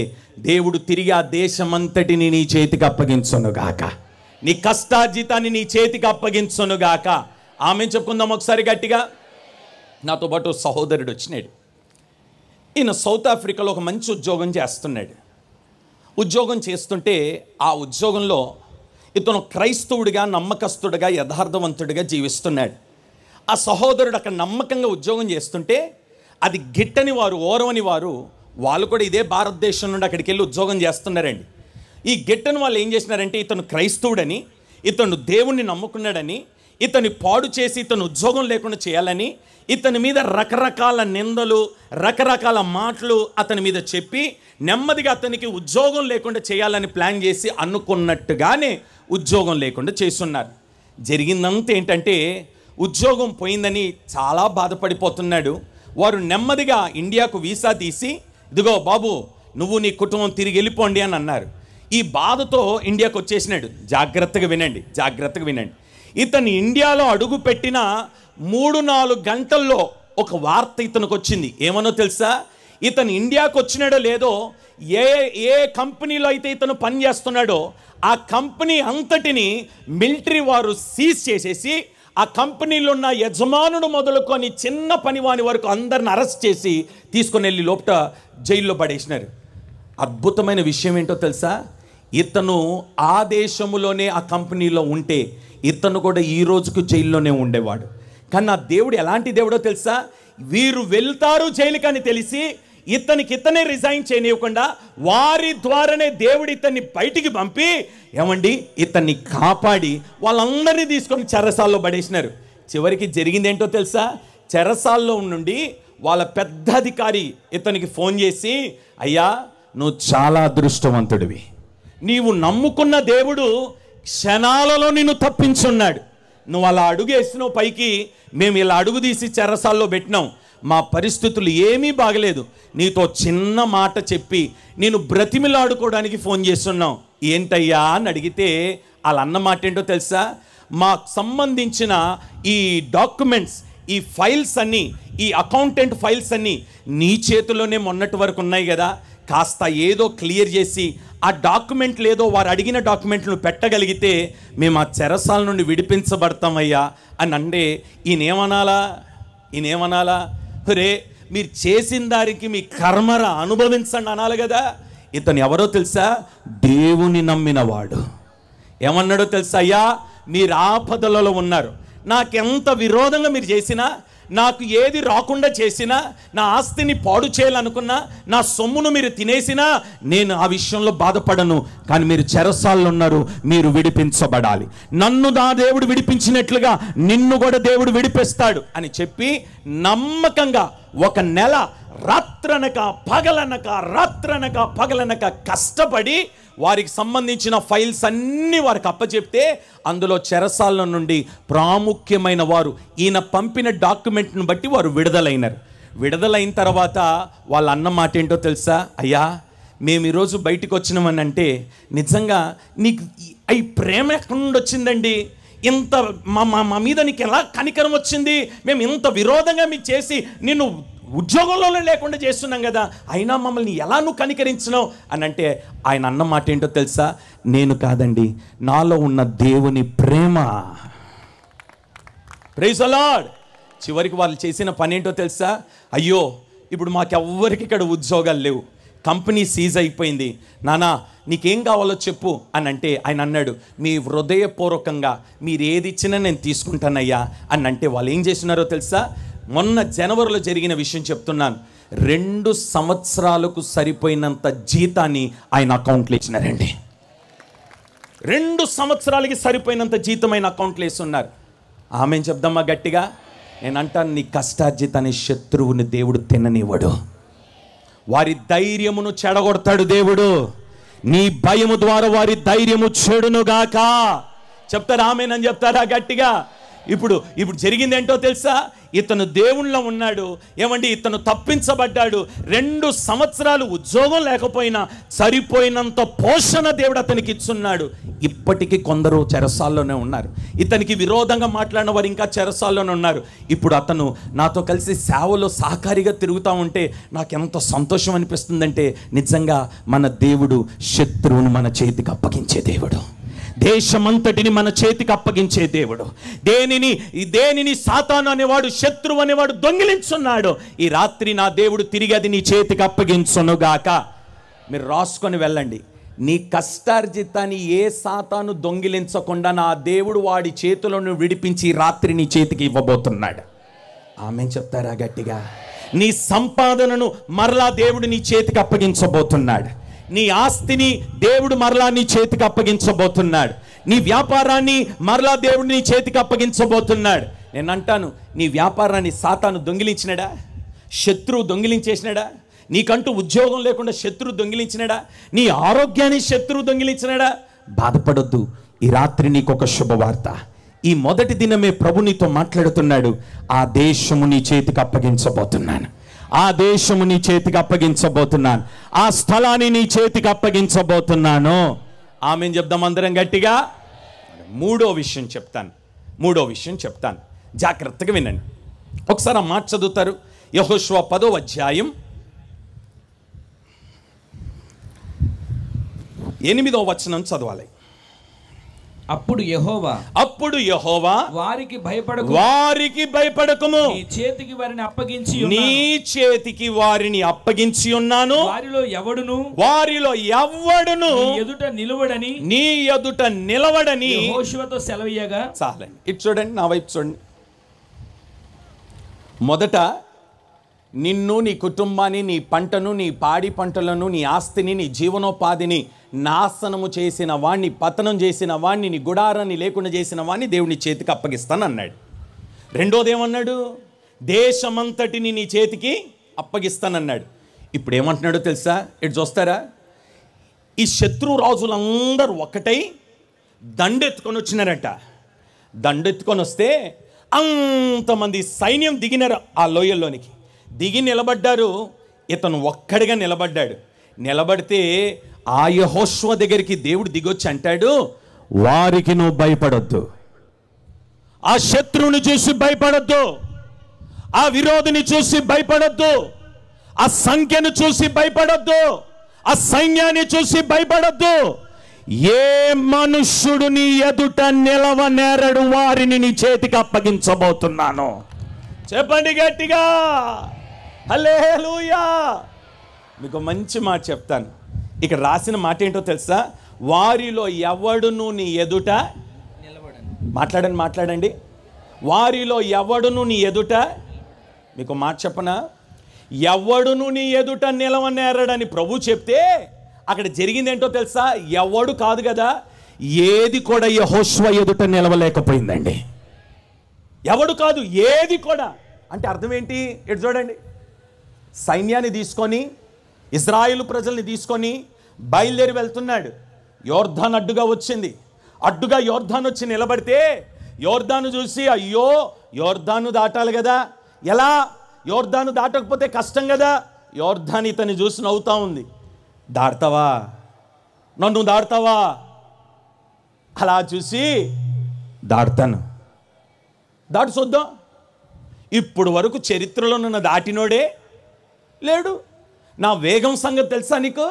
Speaker 2: దేవుడు తిరిగి ఆ దేశమంతటిని నీ చేతికి అప్పగించునుగాక, నీ కష్టార్జితాన్ని నీ చేతికి అప్పగించునుగాక. ఆమె చెప్పుకుందాం ఒకసారి గట్టిగా. నాతో పాటు సహోదరుడు వచ్చినాడు. ఈయన సౌత్ ఆఫ్రికాలో ఒక మంచి ఉద్యోగం చేస్తున్నాడు. ఉద్యోగం చేస్తుంటే ఆ ఉద్యోగంలో ఇతను క్రైస్తవుడిగా, నమ్మకస్తుడిగా, యథార్థవంతుడిగా జీవిస్తున్నాడు. ఆ సహోదరుడు అక్కడ నమ్మకంగా ఉద్యోగం చేస్తుంటే అది గిట్టని వారు, ఓరవని వారు, వాళ్ళు కూడా ఇదే భారతదేశం నుండి అక్కడికి వెళ్ళి ఉద్యోగం చేస్తున్నారండి. ఈ గిట్టని వాళ్ళు ఏం చేసినారంటే, ఇతను క్రైస్తవుడని, ఇతను దేవుణ్ణి నమ్ముకున్నాడని, ఇతని పాడు చేసి ఇతను ఉద్యోగం లేకుండా చేయాలని, ఇతని మీద రకరకాల నిందలు, రకరకాల మాటలు అతని మీద చెప్పి నెమ్మదిగా అతనికి ఉద్యోగం లేకుండా చేయాలని ప్లాన్ చేసి అనుకున్నట్టుగానే ఉద్యోగం లేకుండా చేస్తున్నారు. జరిగిందంతా ఏంటంటే, ఉద్యోగం పోయిందని చాలా బాధపడిపోతున్నాడు. వారు నెమ్మదిగా ఇండియాకు వీసా తీసి, ఇదిగో బాబు నువ్వు నీ కుటుంబం తిరిగి వెళ్ళిపోండి అని అన్నారు. ఈ బాధతో ఇండియాకు వచ్చేసినాడు. జాగ్రత్తగా వినండి. ఇతను ఇండియాలో అడుగు పెట్టిన 3-4 గంటల్లో ఒక వార్త ఇతనికి వచ్చింది. ఏమనో తెలుసా? ఇతను ఇండియాకు వచ్చినాడో లేదో, ఏ కంపెనీలో అయితే ఇతను పని చేస్తున్నాడో ఆ కంపెనీ అంతటిని మిలిటరీ వారు సీజ్ చేసేసి, ఆ కంపెనీలో ఉన్న యజమానుడు మొదలుకొని చిన్న పనివాని వరకు అందరిని అరెస్ట్ చేసి తీసుకొని వెళ్ళి లోపల జైల్లో పడేసినారు. అద్భుతమైన విషయం ఏంటో తెలుసా? ఇతను ఆ దేశంలోనే ఆ కంపెనీలో ఉంటే ఇతను కూడా ఈ రోజుకు జైల్లోనే ఉండేవాడు. కానీ ఆ దేవుడు ఎలాంటి దేవుడో తెలుసా? వీరు వెళ్తారు జైలుకని తెలిసి ఇతనే రిజైన్ చేయనివ్వకుండా వారి ద్వారానే దేవుడు ఇతన్ని బయటికి పంపి, ఏమండి, ఇతన్ని కాపాడి వాళ్ళందరినీ తీసుకొని చెరసాల్లో పడేసినారు. చివరికి జరిగింది ఏంటో తెలుసా? చెరసాల్లో నుండి వాళ్ళ పెద్ద అధికారి ఇతనికి ఫోన్ చేసి, అయ్యా నువ్వు చాలా అదృష్టవంతుడివి, నీవు నమ్ముకున్న దేవుడు క్షణాలలో నిన్ను తప్పించున్నాడు. నువ్వు అలా అడుగు వేసినావు పైకి, మేము ఇలా అడుగు తీసి చెరసాల్లో పెట్టినాం, మా పరిస్థితులు ఏమీ బాగలేదు, నీతో చిన్న మాట చెప్పి నేను బ్రతిమిలాడుకోవడానికి ఫోన్ చేస్తున్నాం. ఏంటయ్యా అని అడిగితే వాళ్ళ అన్న మాట ఏంటో తెలుసా? మాకు సంబంధించిన ఈ డాక్యుమెంట్స్, ఈ ఫైల్స్ అన్నీ, ఈ అకౌంటెంట్ ఫైల్స్ అన్నీ నీ చేతిలోనే మొన్నటి వరకు ఉన్నాయి కదా, కాస్త ఏదో క్లియర్ చేసి ఆ డాక్యుమెంట్లు ఏదో వారు అడిగిన డాక్యుమెంట్లను పెట్టగలిగితే మేము ఆ చెరసాల నుండి విడిపించబడతామయ్యా అని అంటే ఈయనేమనాలా? రే మీరు చేసిన దానికి మీ కర్మరా అనుభవించండి అనాలి కదా. ఇతను ఎవరో తెలుసా? దేవుని నమ్మినవాడు. ఏమన్నాడో తెలుసా? అయ్యా మీరు ఆపదలలో ఉన్నారు, నాకెంత విరోధంగా మీరు చేసినా, నాకు ఏది రాకుండా చేసినా, నా ఆస్తిని పాడు చేయాలనుకున్నా, నా సొమ్మును మీరు తినేసినా నేను ఆ విషయంలో బాధపడను. కానీ మీరు చెరసాల్లో ఉన్నారు, మీరు విడిపించబడాలి. నన్ను నా దేవుడు విడిపించినట్లుగా నిన్ను కూడా దేవుడు విడిపిస్తాడు అని చెప్పి నమ్మకంగా 1 నెల రాత్రనక పగలనక కష్టపడి వారికి సంబంధించిన ఫైల్స్ అన్నీ వారికి అప్పచెప్తే అందులో చెరసాల నుండి ప్రాముఖ్యమైన వారు ఈయన పంపిన డాక్యుమెంట్ను బట్టి వారు విడుదలైన తర్వాత వాళ్ళ అన్న మాట ఏంటో తెలుసా? అయ్యా మేము ఈరోజు బయటకు వచ్చినామని అంటే నిజంగా నీకు ఈ ప్రేమ ఎక్కడి నుండి వచ్చిందండి? ఇంత మా మీద నీకు ఎలా కనికరం వచ్చింది? మేము ఇంత విరోధంగా మీకు చేసి నిన్ను ఉద్యోగంలో లేకుండా చేస్తున్నాం కదా, అయినా మమ్మల్ని ఎలా నువ్వు కనికరించినావు అని అంటే ఆయన అన్న మాట ఏంటో తెలుసా? నేను కాదండి, నాలో ఉన్న దేవుని ప్రేమ. Praise the lord. చివరికి వాళ్ళు చేసిన పని ఏంటో తెలుసా? అయ్యో ఇప్పుడు మాకెవ్వరికి ఇక్కడ ఉద్యోగాలు లేవు, కంపెనీ సీజ్ అయిపోయింది. నానా నీకేం కావాలో చెప్పు అని అంటే ఆయన అన్నాడు, మీ హృదయపూర్వకంగా మీరు ఏది ఇచ్చినా నేను తీసుకుంటానయ్యా అని అంటే వాళ్ళు ఏం చేస్తున్నారో తెలుసా? మొన్న జనవరిలో జరిగిన విషయం చెప్తున్నాను. 2 సంవత్సరాలకు సరిపోయినంత జీతాన్ని ఆయన అకౌంట్లో ఇచ్చినారండి. 2 సంవత్సరాలకి సరిపోయినంత జీతం ఆయన అకౌంట్లో వేస్తున్నారు. ఆమె చెప్దామా గట్టిగా? నేను అంటాను, నీ కష్టార్జితాన్ని శత్రువుని దేవుడు తిననివ్వడు. వారి ధైర్యమును చెడగొడతాడు దేవుడు. నీ భయము ద్వారా వారి ధైర్యము చెడునుగాక. చెప్తారా ఆమేనని? చెప్తారా గట్టిగా? ఇప్పుడు జరిగింది ఏంటో తెలుసా? ఇతను దేవుళ్ళ ఉన్నాడు. ఏమండి, ఇతను తప్పించబడ్డాడు. 2 సంవత్సరాలు ఉద్యోగం లేకపోయినా సరిపోయినంత పోషణ దేవుడు అతనికి ఇచ్చున్నాడు. ఇప్పటికీ కొందరు చెరసాల్లోనే ఉన్నారు. ఇతనికి విరోధంగా మాట్లాడిన వారు ఇంకా చెరసాల్లోనే ఉన్నారు. ఇప్పుడు అతను నాతో కలిసి సేవలో సహకారిగా తిరుగుతూ ఉంటే నాకు ఎంత సంతోషం అనిపిస్తుందంటే, నిజంగా మన దేవుడు శత్రువును మన చేతికి అప్పగించే దేవుడు. దేశమంతటిని మన చేతికి అప్పగించే దేవుడు. దేనిని సాతాను అనేవాడు, శత్రువు అనేవాడు దొంగిలించున్నాడు, ఈ రాత్రి నా దేవుడు తిరిగి అది నీ చేతికి అప్పగించునుగాక. మీరు రాసుకొని వెళ్ళండి. నీ కష్టార్జితాన్ని ఏ సాతాను దొంగిలించకుండా నా దేవుడు వాడి చేతులను విడిపించి రాత్రి నీ చేతికి ఇవ్వబోతున్నాడు. ఆమె చెప్తారా గట్టిగా? నీ సంపాదనను మరలా దేవుడు నీ చేతికి అప్పగించబోతున్నాడు. నీ ఆస్తిని దేవుడు మరలా నీ చేతికి అప్పగించబోతున్నాడు. నీ వ్యాపారాన్ని మరలా దేవుడు నీ చేతికి అప్పగించబోతున్నాడు. నేను అంటాను, నీ వ్యాపారాన్ని సాతాను దొంగిలించినాడా? శత్రువు దొంగిలించేసినాడా? నీకంటూ ఉద్యోగం లేకుండా శత్రువు దొంగిలించినాడా? నీ ఆరోగ్యాన్ని శత్రువు దొంగిలించినాడా? బాధపడొద్దు. ఈ రాత్రి నీకు ఒక శుభవార్త. ఈ మొదటి దినమే ప్రభు నీతో మాట్లాడుతున్నాడు. ఆ దేశము నీ చేతికి అప్పగించబోతున్నాను. ఆ దేశము నీ చేతికి అప్పగించబోతున్నాను. ఆ స్థలాన్ని నీ చేతికి అప్పగించబోతున్నాను. ఆమెను చెప్దాం అందరం గట్టిగా. మూడో విషయం చెప్తాను. జాగ్రత్తగా వినండి. ఒకసారి ఆ మాట చదువుతారు. యెహోషువ 10వ అధ్యాయం 8వ వచనం చదవాలి.
Speaker 3: అప్పుడు యెహోవా వారికి భయపడకుము, నీ చేతికి వారిని అప్పగించి ఉన్నాను. వారిలో ఎవడును నీ ఎదుట నిలవడని యెహోషువతో సెలవీయగా. చాలండి. ఇటు చూడండి, నా వైపు చూడండి. మొదట నిన్ను, నీ కుటుంబాన్ని, నీ పంటను, నీ పాడి పంటలను, నీ ఆస్తిని, నీ జీవనోపాధిని నాశనము చేసిన వాణ్ణి, పతనం చేసిన వాణ్ణి, నీ గుడారాన్ని లేకుండా చేసిన వాణ్ణి దేవుని చేతికి అప్పగిస్తానన్నాడు. రెండోది ఏమన్నాడు? దేశమంతటిని నీ చేతికి అప్పగిస్తానన్నాడు. ఇప్పుడు ఏమంటున్నాడో తెలుసా? ఇటు చూస్తారా? ఈ శత్రు రాజులందరూ ఒకటై దండెత్తుకొని వచ్చినారట. దండెత్తుకొని వస్తే అంతమంది సైన్యం దిగినారు ఆ లోయల్లోనికి. దిగి నిలబడ్డారు. ఇతను ఒక్కడిగా నిలబడితే ఆ యెహోషువ దగ్గరికి దేవుడు దిగొచ్చి అంటాడు, వారికి నువ్వు భయపడొద్దు. ఆ శత్రువుని చూసి భయపడొద్దు. ఆ విరోధిని చూసి భయపడొద్దు. ఆ సంఖ్యను చూసి భయపడొద్దు. ఆ సైన్యాన్ని చూసి భయపడొద్దు. ఏ మనుష్యుడు నీ ఎదుట నిలవనేరడు, వారిని నీ చేతికి అప్పగించబోతున్నాను. చెప్పండి గట్టిగా హల్లెలూయా. మీకు మంచి మాట చెప్తాను. ఇక్కడ రాసిన మాట ఏంటో తెలుసా? వారిలో ఎవడును నీ ఎదుట మాట్లాడండి. వారిలో ఎవడును నీ ఎదుట, మీకు మాట చెప్పనా? ఎవడును నీ ఎదుట నిలవనేరడని ప్రభు చెప్తే అక్కడ జరిగింది ఏంటో తెలుసా? ఎవడు కాదు కదా, ఏది కూడా యెహోషువ ఎదుట నిలవలేకపోయిందండి. ఎవడు కాదు, ఏది కూడా. అంటే అర్థం ఏంటి? ఇటు చూడండి. సైన్యాన్ని తీసుకొని, ఇజ్రాయేలు ప్రజల్ని తీసుకొని బయలుదేరి వెళ్తున్నాడు. యోర్దాను అడ్డుగా వచ్చింది. అడ్డుగా యోర్దాను వచ్చి నిలబడితే యోర్దాను చూసి, అయ్యో యోర్దాను దాటాలి కదా, ఎలా? యోర్దాను దాటకపోతే కష్టం కదా. యోర్దాను ఇతన్ని చూసి నవ్వుతా ఉంది. దాడతావా? నన్ను దాడతావా? అలా చూసి దాడతాను, దాటి చూద్దాం. ఇప్పుడు వరకు చరిత్రలో నన్ను దాటినోడే లేడు. నా వేగం సంగతి తెలుసా నీకు?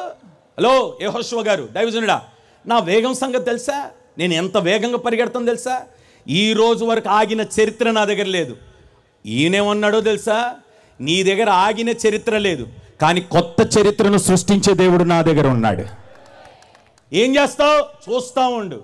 Speaker 3: హలో యెహోషువ గారు, దైవజనుడా, నా వేగం సంగతి తెలుసా? నేను ఎంత వేగంగా పరిగెడతాను తెలుసా? ఈ రోజు వరకు ఆగిన చరిత్ర నా దగ్గర లేదు. ఈయనేమన్నాడో తెలుసా? నీ దగ్గర ఆగిన చరిత్ర లేదు, కానీ కొత్త చరిత్రను సృష్టించే దేవుడు నా దగ్గర ఉన్నాడు. ఏం చేస్తావు? చూస్తా ఉండు.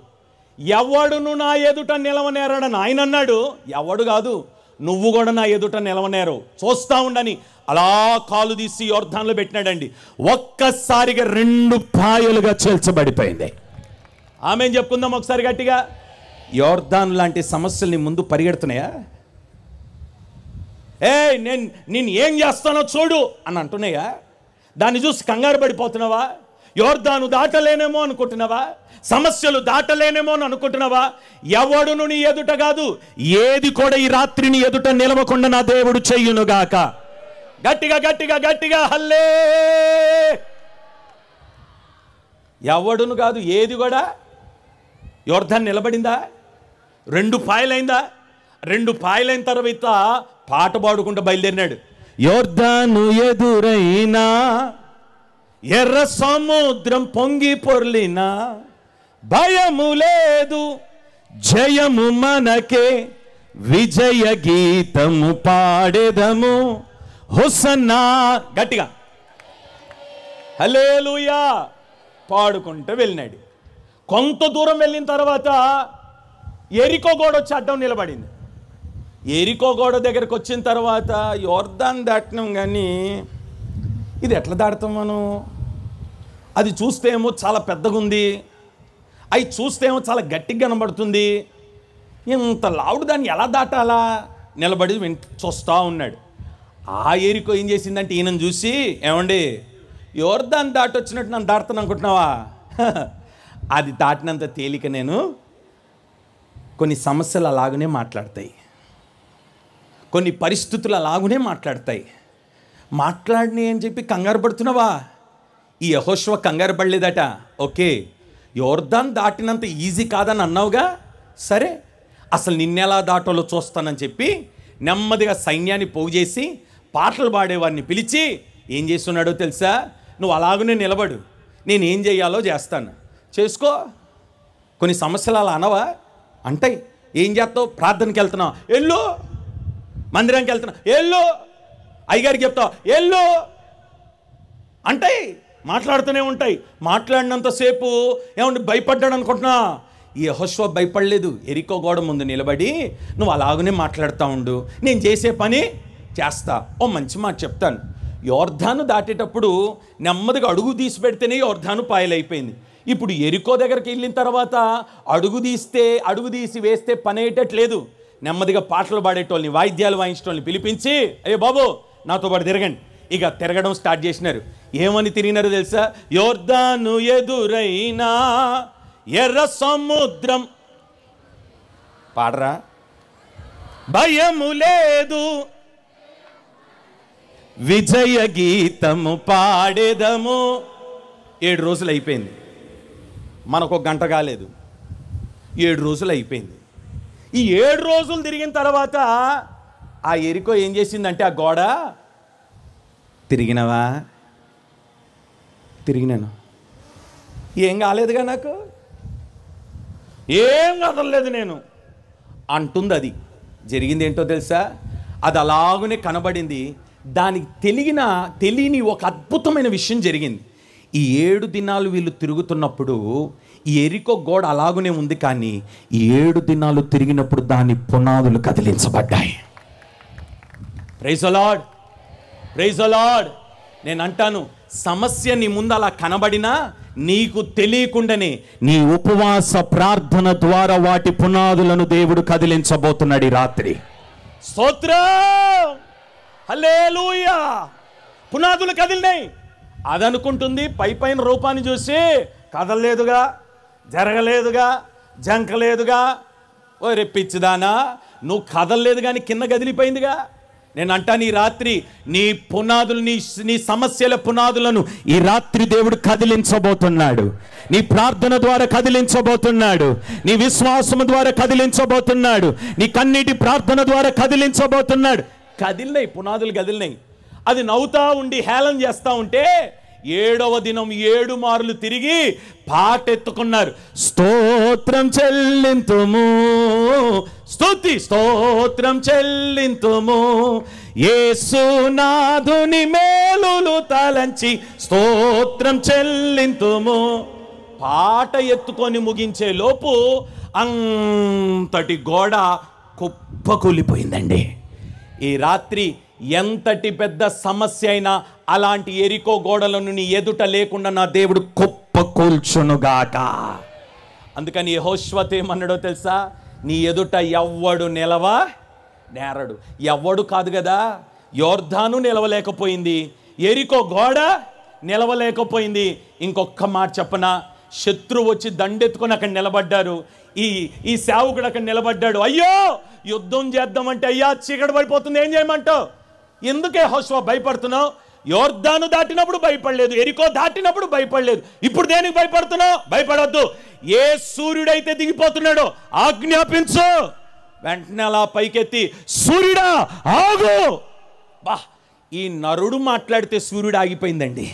Speaker 3: ఎవడును నా ఎదుట నిలవనేరడని ఆయన అన్నాడు. ఎవడు కాదు, నువ్వు కూడా నా ఎదుట నిలవనేరు, చూస్తా ఉండని అలా కాలు తీసి యోర్దాన్లో పెట్టినాడండి. ఒక్కసారిగా 2 పాయలుగా చీల్చబడిపోయింది. ఆమె చెప్పుకుందాం ఒకసారి గట్టిగా. యోర్దాన్ లాంటి సమస్యల్ని ముందు పరిగెడుతున్నాయా? నేను ఏం చేస్తానో చూడు అని అంటున్నాయా? దాన్ని చూసి కంగారు పడిపోతున్నావా? యోర్దాను దాటలేనేమో అనుకుంటున్నావా? సమస్యలు దాటలేనేమో అని అనుకుంటున్నావా? ఎవడును నీ ఎదుట కాదు, ఏది కూడా ఈ రాత్రి నీ ఎదుట నిలవకుండా నా దేవుడు చెయ్యునుగాక. గట్టిగా గట్టిగా గట్టిగా హల్లే. ఎవడును కాదు, ఏది కూడా. యోర్దాన్ నిలబడిందా? 2 పాయలైందా? 2 పాయలైన తర్వాత పాట పాడుకుంటూ బయలుదేరినాడు. యోర్దాను ఎదురైనా, ఎర్ర సముద్రం పొంగి పొర్లినా, భయము లేదు, జయము మనకే, విజయ గీతము పాడెదము, హోసన్నా. గట్టిగా హల్లెలూయా పాడుకుంటూ వెళ్ళినాడు. కొంత దూరం వెళ్ళిన తర్వాత ఎరికో గోడ వచ్చి అడ్డం నిలబడింది. ఎరికో గోడ దగ్గరకు వచ్చిన తర్వాత యోర్దాన్ దాటినాం, కానీ ఇది ఎట్లా దాటుతాం మనం? అది చూస్తేమో చాలా పెద్దగా ఉంది, అవి చూస్తేమో చాలా గట్టిగా కనబడుతుంది. ఇంత లావుడు దాన్ని ఎలా దాటాలా? నిలబడి చూస్తూ ఉన్నాడు. ఆ ఎరికో ఏం చేసిందంటే ఈయనను చూసి, ఏమండి యోర్దాన్ దాటి వచ్చినట్టు నన్ను దాటుతాను అనుకుంటున్నావా? అది దాటినంత తేలిక నేను. కొన్ని సమస్యలు అలాగనే మాట్లాడతాయి, కొన్ని పరిస్థితులు అలాగనే మాట్లాడతాయి. మాట్లాడిని అని చెప్పి కంగారు పడుతున్నావా? ఈ యెహోషువ కంగారు పడలేదట. ఓకే, యోర్దాన్ దాటినంత ఈజీ కాదని అన్నావుగా, సరే అసలు నిన్నెలా దాటాలో చూస్తానని చెప్పి నెమ్మదిగా సైన్యాన్ని పోగు చేసి పాటలు పాడేవాడిని పిలిచి ఏం చేస్తున్నాడో తెలుసా? నువ్వు అలాగనే నిలబడు, నేను ఏం చేయాలో చేస్తాను, చేసుకో. కొన్ని సమస్యలు అలా అనవా? అంటాయి. ఏం చేస్తావు? ప్రార్థనకి వెళ్తున్నావు, ఎల్లు. మందిరానికి వెళ్తున్నావు, ఎల్లు. అయ్యగారికి చెప్తావు, ఎల్లు. అంటాయి, మాట్లాడుతూనే ఉంటాయి. మాట్లాడినంతసేపు ఏమంటే భయపడ్డాడు అనుకుంటున్నా? ఈ యెహోషువ భయపడలేదు. ఎరికో గోడ ముందు నిలబడి నువ్వు అలాగనే మాట్లాడుతూ ఉండు, నేను చేసే పని చేస్తా. ఓ మంచి మాట చెప్తాను. యోర్దాను దాటేటప్పుడు నెమ్మదిగా అడుగు తీసి పెడితేనే యోర్దాను పాయలైపోయింది. ఇప్పుడు ఎరికో దగ్గరికి వెళ్ళిన తర్వాత అడుగు తీసి వేస్తే పని అయ్యేటట్లేదు. నెమ్మదిగా పాటలు పాడేటోళ్ళని, వాయిద్యాలు వాయించేటోళ్ళని పిలిపించి, అయ్యో బాబు నాతో పాటు తిరగండి. ఇక తిరగడం స్టార్ట్ చేసినారు. ఏమని తిరిగినారో తెలుసా? యోర్దాను ఎదురైనా, ఎర్ర సముద్రం, పాడరా, భయము లేదు, విజయ గీతము పాడేదము. 7 రోజులు అయిపోయింది. మనకు 1 గంట కాలేదు, 7 రోజులు అయిపోయింది. ఈ 7 రోజులు తిరిగిన తర్వాత ఆ ఎరికో ఏం చేసిందంటే, ఆ గోడ తిరిగినవా? తిరిగినాను, ఏం కాలేదుగా, నాకు ఏం కదలలేదు నేను అంటుంది. అది జరిగింది ఏంటో తెలుసా? అది అలాగనే కనబడింది. దానికి తెలియని ఒక అద్భుతమైన విషయం జరిగింది. ఈ 7 దినాలు వీళ్ళు తిరుగుతున్నప్పుడు ఈ ఎరికో గోడ అలాగనే ఉంది, కానీ ఈ 7 దినాలు తిరిగినప్పుడు దాని పునాదులు కదిలించబడ్డాయి. Praise the Lord, praise the Lord. నేను అంటాను, సమస్య నీ ముందు అలా కనబడినా నీకు తెలియకుండానే నీ ఉపవాస ప్రార్థన ద్వారా వాటి పునాదులను దేవుడు కదిలించబోతున్నాడు ఈ రాత్రి. స్తోత్రం, హల్లెలూయా. పునాదులు కదిలినాయి. అదనుకుంటుంది పైపైన రూపాన్ని చూసి, కదలలేదుగా, జరగలేదుగా, జంకలేదుగా. ఓ రెప్పిచ్చిదానా, నువ్వు కదలలేదు కానీ కింద కదిలిపోయిందిగా. నేను అంటాను, ఈ రాత్రి నీ పునాదులు, నీ సమస్యల పునాదులను ఈ రాత్రి దేవుడు కదిలించబోతున్నాడు. నీ ప్రార్థన ద్వారా కదిలించబోతున్నాడు, నీ విశ్వాసము ద్వారా కదిలించబోతున్నాడు, నీ కన్నీటి ప్రార్థన ద్వారా కదిలించబోతున్నాడు. కదిలినాయి, పునాదులు కదిలినాయి. అది నవ్వుతా ఉండి హేళన చేస్తూ ఉంటే 7వ దినం 7 మార్లు తిరిగి పాట ఎత్తుకున్నారు. స్తోత్రం చెల్లింతుము, స్తుతి స్తోత్రం చెల్లింతుము, యేసునాథుని మేలు మేలులు తలంచి స్తోత్రం చెల్లింతుము. పాట ఎత్తుకొని ముగించే లోపు అంతటి గోడ కుప్పకూలిపోయిందండి. ఈ రాత్రి ఎంతటి పెద్ద సమస్య అయినా అలాంటి ఎరికో గోడలను నీ ఎదుట లేకుండా నా దేవుడు కుప్పకూల్చునుగాక. అందుకని యెహోషువ ఏమన్నాడో తెలుసా? నీ ఎదుట ఎవ్వడు నేరడు. ఎవ్వడు కాదు కదా, యోర్దాను నిలవలేకపోయింది, ఎరికో గోడ నిలవలేకపోయింది. ఇంకొక మాట చెప్పనా, శత్రువు వచ్చి దండెత్తుకొని అక్కడ నిలబడ్డారు. ఈ సేవకుడు అక్కడ నిలబడ్డాడు. అయ్యో యుద్ధం చేద్దామంటే అయ్యా చీకటి పడిపోతుంది, ఏం చేయమంటావు? ఎందుకే యెహోషువ భయపడుతున్నావు? యోర్దాను దాటినప్పుడు భయపడలేదు, ఎరికో దాటినప్పుడు భయపడలేదు, ఇప్పుడు దేనికి భయపడుతున్నావు? భయపడొద్దు. ఏ సూర్యుడైతే దిగిపోతున్నాడో ఆజ్ఞాపించు. వెంటనే అలా పైకెత్తి, సూర్యుడా ఆగు. బా, ఈ నరుడు మాట్లాడితే సూర్యుడు ఆగిపోయిందండి.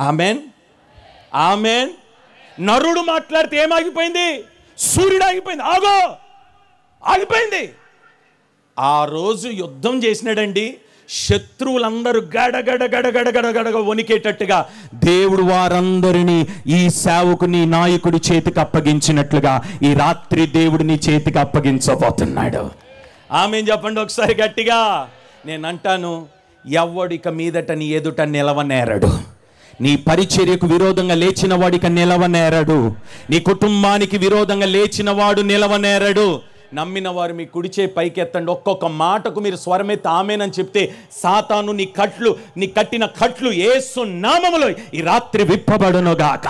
Speaker 3: Amen, amen. నరుడు మాట్లాడితే ఏమాగిపోయింది? సూర్యుడు ఆగిపోయింది. ఆగో, ఆగిపోయింది. ఆ రోజు యుద్ధం చేసినాడండి. శత్రువులందరూ గడగడ వణికేటట్టుగా దేవుడు వారందరినీ ఈ సేవకుని నాయకుడి చేతికి అప్పగించినట్లుగా ఈ రాత్రి దేవుడు నీ చేతికి అప్పగించబోతున్నాడు. ఆమేన్ చెప్పండి ఒకసారి గట్టిగా. నేను అంటాను, ఎవ్వడిక మీదట నీ ఎదుట నిలవనేరడు. నీ పరిచర్యకు విరోధంగా లేచిన వాడిక నిలవనేరడు. నీ కుటుంబానికి విరోధంగా లేచిన వాడు నిలవనేరడు. నమ్మిన వారు మీ కుడిచే పైకెత్తండి. ఒక్కొక్క మాటకు మీరు స్వరమెత్తి ఆమేనని చెప్తే సాతాను నీ కట్టిన కట్లు యేసు నామములో ఈ రాత్రి విప్పబడునుగాక.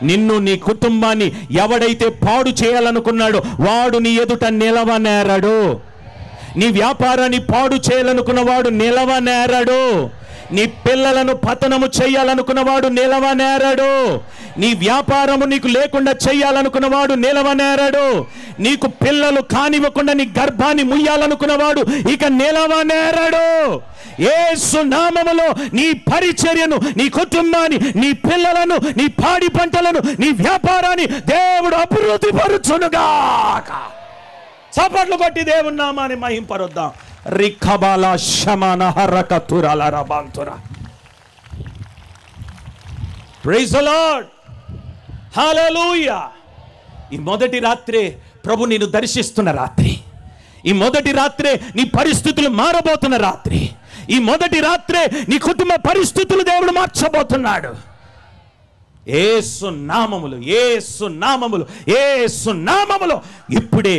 Speaker 3: నిన్ను నీ కుటుంబాన్ని ఎవడైతే పాడు చేయాలనుకున్నాడో వాడు నీ ఎదుట నిలవనేరడు. నీ వ్యాపారాన్ని పాడు చేయాలనుకున్నవాడు నిలవనేరడు. నీ పిల్లలను పతనము చేయాలనుకున్నవాడు నిలవనేరడు. నీ వ్యాపారము నీకు లేకుండా చేయాలనుకున్నవాడు నిలవనేరడు. నీకు పిల్లలు కానివ్వకుండా నీ గర్భాన్ని ముయ్యాలనుకున్నవాడు ఇక నిలవనేరడు. యేసు నామములో నీ పరిచర్యను, నీ కుటుంబాన్ని, నీ పిల్లలను, నీ పాడి పంటలను, నీ వ్యాపారాన్ని దేవుడు అభివృద్ధి పరుచునుగాక. చప్పట్లు కొట్టి దేవుని నామాన్ని మహింపరుద్దాం. రిఖబాల శమన హరకతురాల రబాంతురా. Praise the Lord, hallelujah. ఈ మొదటి రాత్రే ప్రభు నిన్ను దర్శిస్తున్న రాత్రి. ఈ మొదటి రాత్రే నీ పరిస్థితులు మారబోతున్న రాత్రి. ఈ మొదటి రాత్రే నీ కుటుంబ పరిస్థితులు దేవుడు మార్చబోతున్నాడు. యేసు నామములో, యేసు నామములో, యేసు నామములో ఇప్పుడే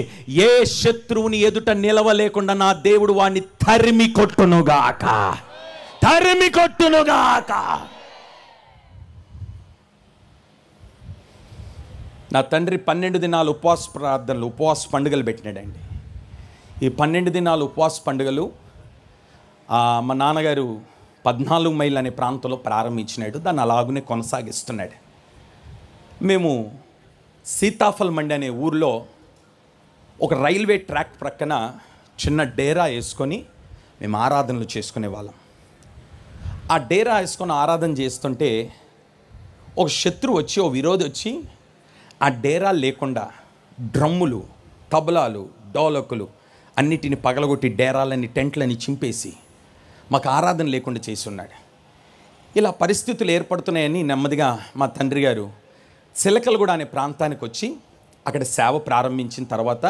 Speaker 3: ఏ శత్రువుని ఎదుట నిలవలేకుండా నా దేవుడు వాణ్ణి తరిమి కొట్టునుగాక, తరిమి కొట్టునుగాక. నా తండ్రి 12 దినాలు ఉపవాస ప్రార్థనలు, ఉపవాస పండుగలు పెట్టినాడండి. ఈ 12 దినాలు ఉపవాస పండుగలు మా నాన్నగారు 14 మైల్ అనే ప్రాంతంలో ప్రారంభించినాడు. దాన్ని అలాగనే కొనసాగిస్తున్నాడు. మేము సీతాఫల్ మండి అనే ఊర్లో ఒక రైల్వే ట్రాక్ ప్రక్కన చిన్న డేరా వేసుకొని మేము ఆరాధనలు చేసుకునే వాళ్ళం. ఆ డేరా వేసుకొని ఆరాధన చేస్తుంటే ఒక శత్రువు వచ్చి, ఓ విరోధి వచ్చి ఆ డేరా లేకుండా డ్రమ్ములు, తబలాలు, డోలకులు అన్నిటిని పగలగొట్టి డేరాలని, టెంట్లని చింపేసి మాకు ఆరాధన లేకుండా చేసి ఉన్నాడు. ఇలా పరిస్థితులు ఏర్పడుతున్నాయని నెమ్మదిగా మా తండ్రి గారు చిలకలగూడ అనే ప్రాంతానికి వచ్చి అక్కడ సేవ ప్రారంభించిన తర్వాత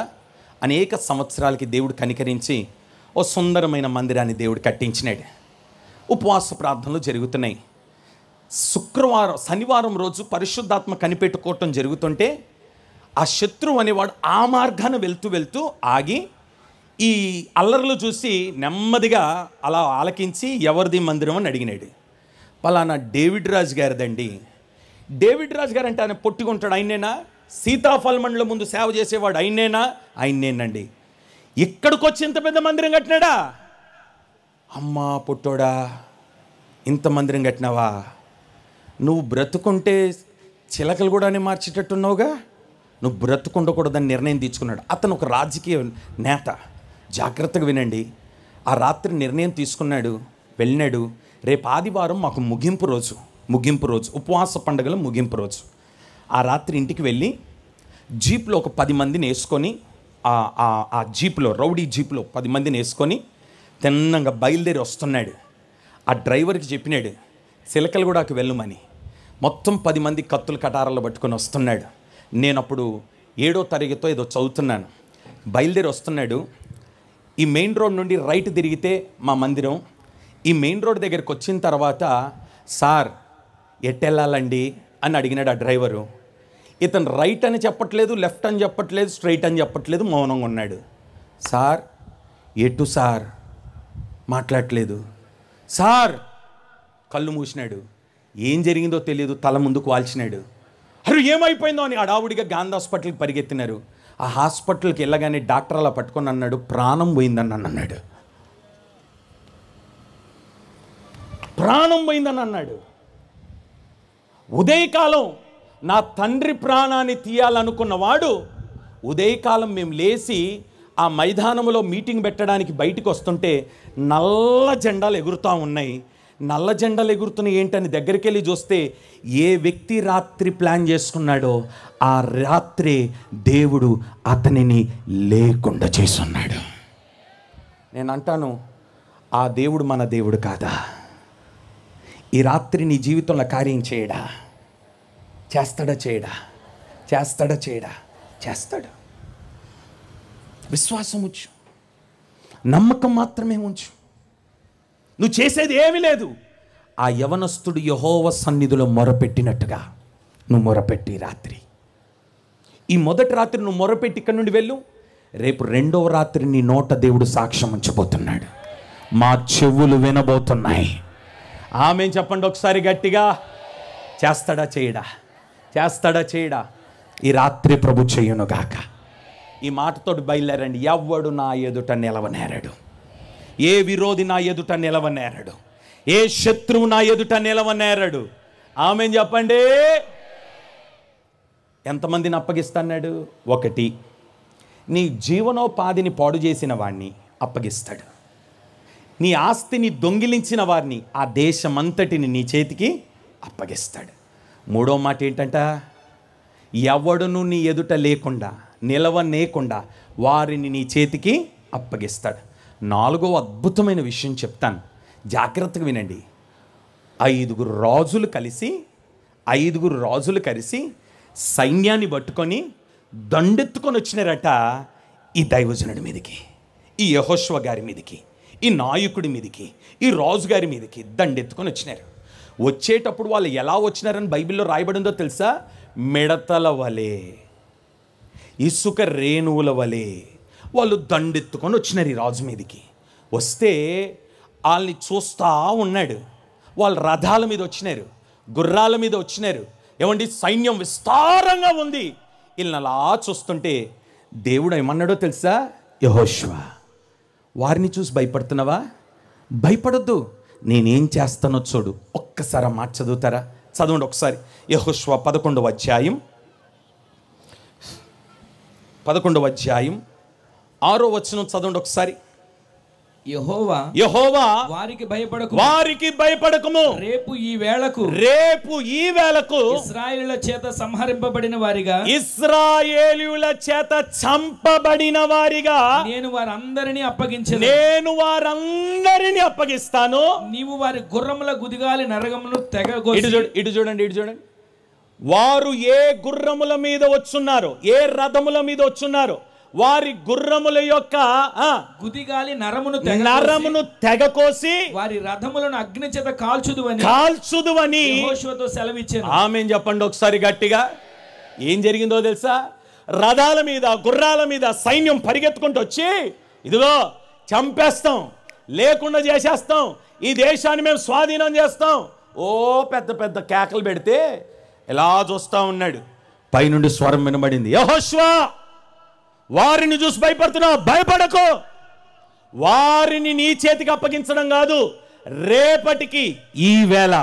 Speaker 3: అనేక సంవత్సరాలకి దేవుడు కనికరించి ఓ సుందరమైన మందిరాన్ని దేవుడు కట్టించినాడు. ఉపవాస ప్రార్థనలు జరుగుతున్నాయి. శనివారం రోజు పరిశుద్ధాత్మ కనిపెట్టుకోవటం జరుగుతుంటే ఆ శత్రువు అనేవాడు ఆ మార్గాన వెళ్తూ ఆగి ఈ అల్లర్లు చూసి నెమ్మదిగా అలా ఆలకించి ఎవరిది మందిరం అని అడిగినాడు. పలానా డేవిడ్ రాజు గారిదండి. డేవిడ్ రాజు గారు అంటే ఆయన పొట్టుకుంటాడు, ఆయనేనా? సీతాఫల్ మండలం ముందు సేవ చేసేవాడు ఆయనేనా? ఆయనేనండి. ఇక్కడికి వచ్చి ఇంత పెద్ద మందిరం కట్టినాడా? అమ్మా పొట్టోడా, ఇంత మందిరం కట్టినావా? నువ్వు బ్రతుకుంటే చిలకలు కూడా మార్చేటట్టున్నావుగా. నువ్వు బ్రతుకుండకూడదని నిర్ణయం తీసుకున్నాడు. అతను ఒక రాజకీయ నేత. జాగ్రత్తగా వినండి. ఆ రాత్రి నిర్ణయం తీసుకున్నాడు, వెళ్ళినాడు. రేపు ఆదివారం మాకు ముగింపు రోజు, ఉపవాస పండుగల ముగింపు రోజు. ఆ రాత్రి ఇంటికి వెళ్ళి జీప్లో ఒక 10 మందిని వేసుకొని, ఆ జీప్లో, రౌడీ జీప్లో 10 మందిని వేసుకొని తిన్నంగా బయలుదేరి వస్తున్నాడు. ఆ డ్రైవర్కి చెప్పినాడు చిలకలగూడకు వెళ్ళమని. మొత్తం 10 మంది కత్తులు కటారాలు పట్టుకొని వస్తున్నాడు. నేను అప్పుడు 7వ తరగతితో ఏదో చదువుతున్నాను. బయలుదేరి వస్తున్నాడు. ఈ మెయిన్ రోడ్ నుండి రైట్ తిరిగితే మా మందిరం. ఈ మెయిన్ రోడ్ దగ్గరికి వచ్చిన తర్వాత, సార్ ఎట్టెళ్ళాలండి అని అడిగినాడు ఆ డ్రైవరు. ఇతను రైట్ అని చెప్పట్లేదు, లెఫ్ట్ అని చెప్పట్లేదు, స్ట్రైట్ అని చెప్పట్లేదు, మౌనంగా ఉన్నాడు. సార్ ఎటు సార్ మాట్లాడట్లేదు. సార్ కళ్ళు మూసినాడు. ఏం జరిగిందో తెలియదు, తల ముందుకు వాల్చినాడు. అరే ఏమైపోయిందో అని హడావుడిగా గాంధీ హాస్పిటల్కి పరిగెత్తినారు. ఆ హాస్పిటల్కి వెళ్ళగానే డాక్టర్ అలా పట్టుకొని అన్నాడు, ప్రాణం పోయిందని అన్నాడు. ప్రాణం పోయిందని అన్నాడు. ఉదయకాలం నా తండ్రి ప్రాణాన్ని తీయాలనుకున్నవాడు ఉదయకాలం మేము లేచి ఆ మైదానంలో మీటింగ్ పెట్టడానికి బయటికి వస్తుంటే నల్ల జెండాలు ఎగురుతూ ఉన్నాయి. నల్ల జెండాలు ఎగురుతున్నాయి ఏంటని దగ్గరికి వెళ్ళి చూస్తే ఏ వ్యక్తి రాత్రి ప్లాన్ చేసుకున్నాడో ఆ రాత్రి దేవుడు అతనిని లేకుండా చేసున్నాడు. నేను అంటాను, ఆ దేవుడు మన దేవుడు కాదా? ఈ రాత్రి నీ జీవితంలో కార్యం చేయడా? చేస్తాడా చేయడా? చేస్తాడా చేయడా? చేస్తాడు. విశ్వాసం ఉంచు, నమ్మకం మాత్రమే ఉంచు. నువ్వు చేసేది ఏమీ లేదు. ఆ యవనస్తుడు యెహోవా సన్నిధిలో మొరపెట్టినట్టుగా నువ్వు మొరపెట్టి రాత్రి, ఈ మొదటి రాత్రి నువ్వు మొరపెట్టి ఇక్కడ నుండి వెళ్ళు. రేపు 2వ రాత్రి నీ నోట దేవుడు సాక్ష్యం ఉంచబోతున్నాడు. మా చెవులు వినబోతున్నాయి. ఆమె చెప్పండి ఒకసారి గట్టిగా. చేస్తాడా చేయడా? చేస్తాడా చేయడా? ఈ రాత్రి ప్రభు చెయ్యునుగాక. ఈ మాటతోటి బయలుదేరండి. ఎవ్వడు నా ఎదుట నిలవనేరడు, ఏ విరోధి నా ఎదుట నిలవనేరడు, ఏ శత్రువు నా ఎదుట నిలవనేరడు. ఆమె చెప్పండి. ఎంతమందిని అప్పగిస్తాడు? 1, నీ జీవనోపాధిని పాడు చేసిన వాడిని అప్పగిస్తాడు. నీ ఆస్తిని దొంగిలించిన వారిని, ఆ దేశమంతటిని నీ చేతికి అప్పగిస్తాడు. 3వ మాట ఏంటంట? ఎవడును నీ ఎదుట లేకుండా నిలవనేకుండా వారిని నీ చేతికి అప్పగిస్తాడు. 4వ అద్భుతమైన విషయం చెప్తాను, జాగ్రత్తగా వినండి. 5 రాజులు కలిసి సైన్యాన్ని పట్టుకొని దండెత్తుకొని వచ్చినారట ఈ దైవజనుడి మీదకి, ఈ యెహోషువ గారి మీదకి, ఈ నాయకుడి మీదకి, ఈ రాజుగారి మీదకి దండెత్తుకొని వచ్చినారు. వచ్చేటప్పుడు వాళ్ళు ఎలా వచ్చినారని బైబిల్లో రాయబడిందో తెలుసా? మిడతల వలె, ఇసుక రేణువుల వలె వాళ్ళు దండెత్తుకొని వచ్చినారు ఈ రాజు మీదకి. వస్తే వాళ్ళని చూస్తూ ఉన్నాడు. వాళ్ళు రథాల మీద వచ్చినారు, గుర్రాల మీద వచ్చినారు. ఏమండి, సైన్యం విస్తారంగా ఉంది. వీళ్ళని అలా చూస్తుంటే దేవుడు ఏమన్నాడో తెలుసా? యెహోషువ, వారిని చూసి భయపడుతున్నావా? భయపడొద్దు, నేనేం చేస్తానో చూడు. ఒక్కసారి మాట చదువుతారా? చదవండి ఒకసారి. యెహోషువ 11వ అధ్యాయం 6వ వచనం చదవండి ఒకసారి. యెహోవా
Speaker 4: వారికి
Speaker 3: భయపడకుము.
Speaker 4: రేపు ఈ వేళకు ఇశ్రాయేలుల చేత సంహరింపబడిన వారిగా,
Speaker 3: ఇశ్రాయేలీయుల చేత చంపబడిన వారిగా
Speaker 4: నేను వారందరినీ
Speaker 3: అప్పగిస్తాను.
Speaker 4: నీవు వారి గుర్రముల గుదిగాలి నరగమును
Speaker 3: ఇటు చూడండి. వారు ఏ గుర్రముల మీద వచ్చున్నారు, ఏ రథముల మీద వచ్చున్నారు, వారి గుర్రముల యొక్క
Speaker 4: గుదిగాలి నరమును
Speaker 3: తెగకోసి
Speaker 4: వారి రథములను అగ్ని చేత కాల్చుదువని యెహోషువతో సెలవిచ్చాను.
Speaker 3: ఆమేన్ చెప్పండి ఒకసారి గట్టిగా. ఏం జరిగిందో తెలుసా? రథాల మీద, గుర్రాల మీద సైన్యం పరిగెత్తుకుంటూ వచ్చి, ఇదిగో చంపేస్తాం, లేకుండా చేసేస్తాం, ఈ దేశాన్ని మేము స్వాధీనం చేస్తాం, ఓ పెద్ద పెద్ద కేకలు పెడితే ఎలా చూస్తా ఉన్నాడు. పైనుండి స్వరం వినబడింది, యెహోషువ, వారిని చూసి భయపడుతున్నావు, భయపడకు. వారిని నీ చేతికి అప్పగించడం కాదు, రేపటికి ఈ వేళ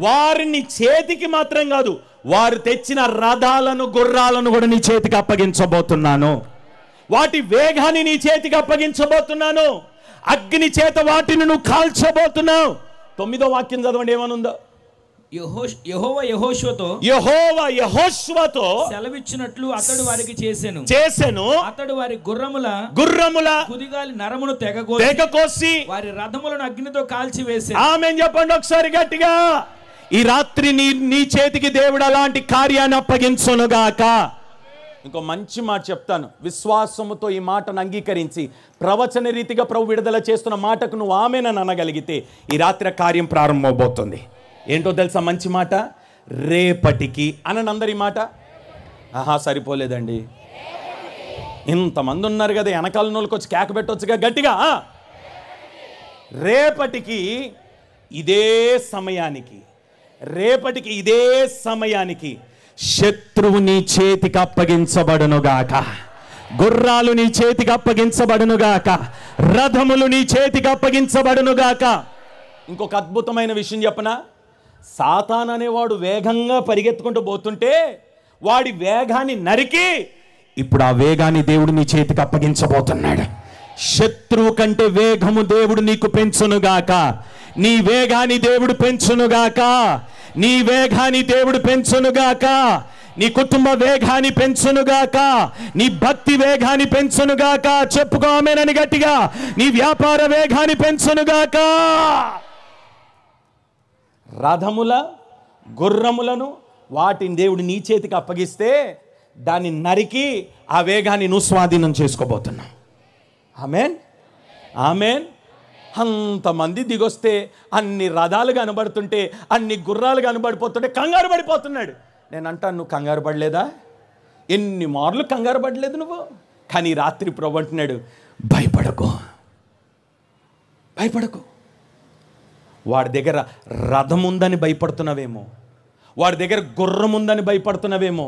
Speaker 3: వారిని చేతికి మాత్రం కాదు, వారు తెచ్చిన రథాలను, గుర్రాలను కూడా నీ చేతికి అప్పగించబోతున్నాను. వాటి వేగాన్ని నీ చేతికి అప్పగించబోతున్నాను. అగ్ని చేత వాటిని నువ్వు కాల్చబోతున్నావు. 9వ వాక్యం చదవండి, ఏమనుందో.
Speaker 4: యెహోవా
Speaker 3: యెహోషువతో
Speaker 4: సెలవిచ్చినట్లు అతడు వారికి చేసెను. అతడు వారి గుర్రముల కుదిగాలి నరమును తెగకోసి వారి రథములను అగ్నితో కాల్చివేసెను.
Speaker 3: ఆమేన్ చెప్పండి ఒకసారి గట్టిగా. ఈ రాత్రి నీ చేతికి దేవుడు అలాంటి కార్యాన్ని అప్పగించునుగాక. ఇంకో మంచి మాట చెప్తాను. విశ్వాసముతో ఈ మాటను అంగీకరించి ప్రవచన రీతిగా ప్రభు విడుదల చేస్తున్న మాటకు నువ్వు ఆమేనని అనగలిగితే ఈ రాత్రి కార్యం ప్రారంభమవుతోంది. ఏంటో తెలుసా మంచి మాట? రేపటికి అనండి అందరి మాట. సరిపోలేదండి, ఇంతమంది ఉన్నారు కదా, వెనకాల నోళ్ళకి వచ్చి కేక పెట్టొచ్చుగా గట్టిగా. రేపటికి ఇదే సమయానికి శత్రువు నీ చేతికి అప్పగించబడునుగాక, గుర్రాలు నీ చేతికి అప్పగించబడునుగాక, రథములు నీ చేతికి అప్పగించబడునుగాక. ఇంకొక అద్భుతమైన విషయం చెప్పనా? సాతాన్ అనేవాడు వేగంగా పరిగెత్తుకుంటూ పోతుంటే వాడి వేగాన్ని నరికి ఇప్పుడు ఆ వేగాన్ని దేవుడు నీ చేతికి అప్పగించబోతున్నాడు. శత్రువు కంటే వేగము దేవుడు నీకు పెంచునుగాక. నీ వేగాన్ని దేవుడు పెంచునుగాక. నీ వేగాన్ని దేవుడు పెంచునుగాక. నీ కుటుంబ వేగాన్ని పెంచునుగాక. నీ భక్తి వేగాన్ని పెంచునుగాక. చెప్పుకో ఆమేనని గట్టిగా. నీ వ్యాపార వేగాన్ని పెంచునుగాక. రథముల గుర్రములను వాటిని దేవుడు నీ చేతికి అప్పగిస్తే దాన్ని నరికి ఆ వేగాన్ని నువ్వు స్వాధీనం చేసుకోబోతున్నావు. ఆమేన్, ఆమేన్. అంతమంది దిగొస్తే అన్ని రథాలు కనబడుతుంటే అన్ని గుర్రాలు కనబడిపోతుంటే కంగారు పడిపోతున్నాడు. నేను అంటాను, నువ్వు కంగారు పడలేదా? ఎన్ని మార్లు కంగారు పడలేదు నువ్వు? కానీ రాత్రి ప్రభు అంటున్నాడు, భయపడకు. వాడి దగ్గర రథం ఉందని భయపడుతున్నావేమో, వాడి దగ్గర గుర్రం ఉందని భయపడుతున్నావేమో.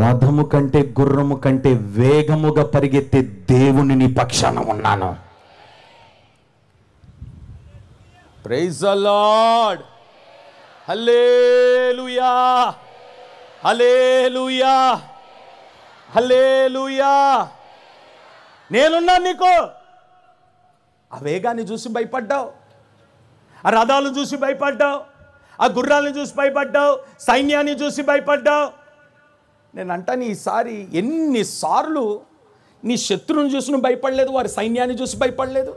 Speaker 3: రథము కంటే గుర్రము కంటే వేగముగా పరిగెత్తే దేవుని నీ పక్షాన ఉన్నాను. Praise the Lord. Hallelujah, hallelujah, hallelujah. నేనున్నాను నీకు. ఆ వేగాన్ని చూసి భయపడ్డావు, ఆ రథాలను చూసి భయపడ్డావు, ఆ గుర్రాలను చూసి భయపడ్డావు, సైన్యాన్ని చూసి భయపడ్డావు. నేను అంటాను, ఈసారి ఎన్నిసార్లు నీ శత్రువుని చూసి నువ్వు భయపడలేదు, వారి సైన్యాన్ని చూసి భయపడలేదు,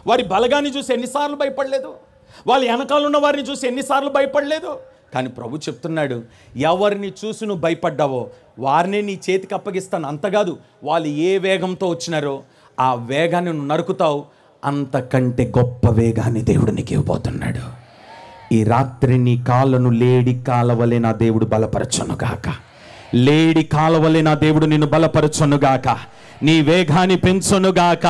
Speaker 3: వారి బలగాన్ని చూసి ఎన్నిసార్లు భయపడలేదు, వాళ్ళ వెనకాల ఉన్న వారిని చూసి ఎన్నిసార్లు భయపడలేదు. కానీ ప్రభు చెప్తున్నాడు, ఎవరిని చూసి నువ్వు భయపడ్డావో వారినే నీ చేతికి అప్పగిస్తాను. అంతకాదు, వాళ్ళు ఏ వేగంతో వచ్చినారో ఆ వేగాన్ని నువ్వు నరుకుతావు. అంతకంటే గొప్ప వేగాన్ని దేవుడు నీకు ఇవ్వబోతున్నాడు. ఈ రాత్రి నీ కాళ్ళను లేడి కాలవలే నా దేవుడు బలపరచునుగాక. లేడి కాలవలే నా దేవుడు నిన్ను బలపరచునుగాక. నీ వేగాన్ని పెంచునుగాక.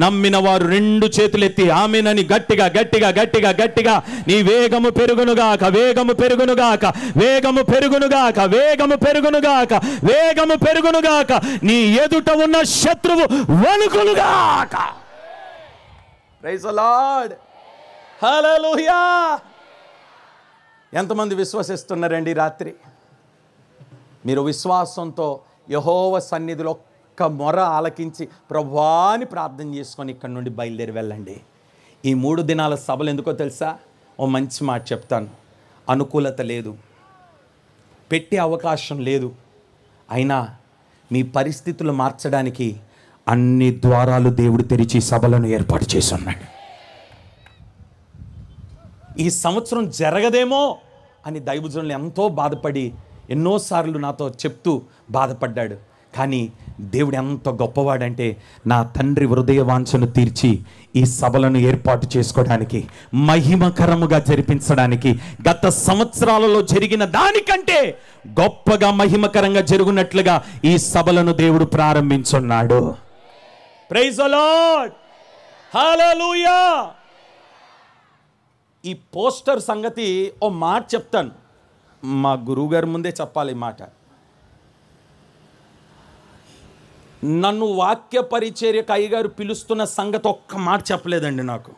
Speaker 3: నమ్మిన వారు రెండు చేతులెత్తి ఆమెనని గట్టిగా గట్టిగా గట్టిగా గట్టిగా నీ వేగము పెరుగునుగాక, వేగము పెరుగునుగాక, వేగము పెరుగునుగాక, వేగము పెరుగునుగాక, వేగము పెరుగునుగాక. నీ ఎదుట ఉన్న శత్రువు వణుకునుగాక. Praise the Lord. హల్లెలూయా. ఎంతమంది విశ్వసిస్తున్నారండి రాత్రి? మీరు విశ్వాసంతో యెహోవా సన్నిధిలో ఒక్క మొర ఆలకించి ప్రభువాని ప్రార్థన చేసుకొని ఇక్కడి నుండి బయలుదేరి వెళ్ళండి. ఈ 3 దినాల సభలు ఎందుకో తెలుసా? ఓ మంచి మాట చెప్తాను. అనుకూలత లేదు, పెట్టే అవకాశం లేదు, అయినా మీ పరిస్థితులు మార్చడానికి అన్ని ద్వారాలు దేవుడు తెరిచి సభలను ఏర్పాటు చేసి ఉన్నాడు. ఈ సంవత్సరం జరగదేమో అని దైవజనులు ఎంతో బాధపడి ఎన్నోసార్లు నాతో చెప్తూ బాధపడ్డాడు. కానీ దేవుడు ఎంత గొప్పవాడంటే నా తండ్రి హృదయ వాంఛను తీర్చి ఈ సభలను ఏర్పాటు చేసుకోవడానికి, మహిమకరముగా జరిపించడానికి గత సంవత్సరాలలో జరిగిన దానికంటే గొప్పగా మహిమకరంగా జరుగునట్లుగా ఈ సభలను దేవుడు ప్రారంభించున్నాడు. Praise the Lord. హల్లెలూయా. ఈ పోస్టర్ సంగతి ఓ మాట చెప్తాను. మా గురువు గారి ముందే చెప్పాలి ఈ మాట. నన్ను వాక్య పరిచర్యకు అయ్యగారు పిలుస్తున్న సంగతి ఒక్క మాట చెప్పలేదండి నాకు.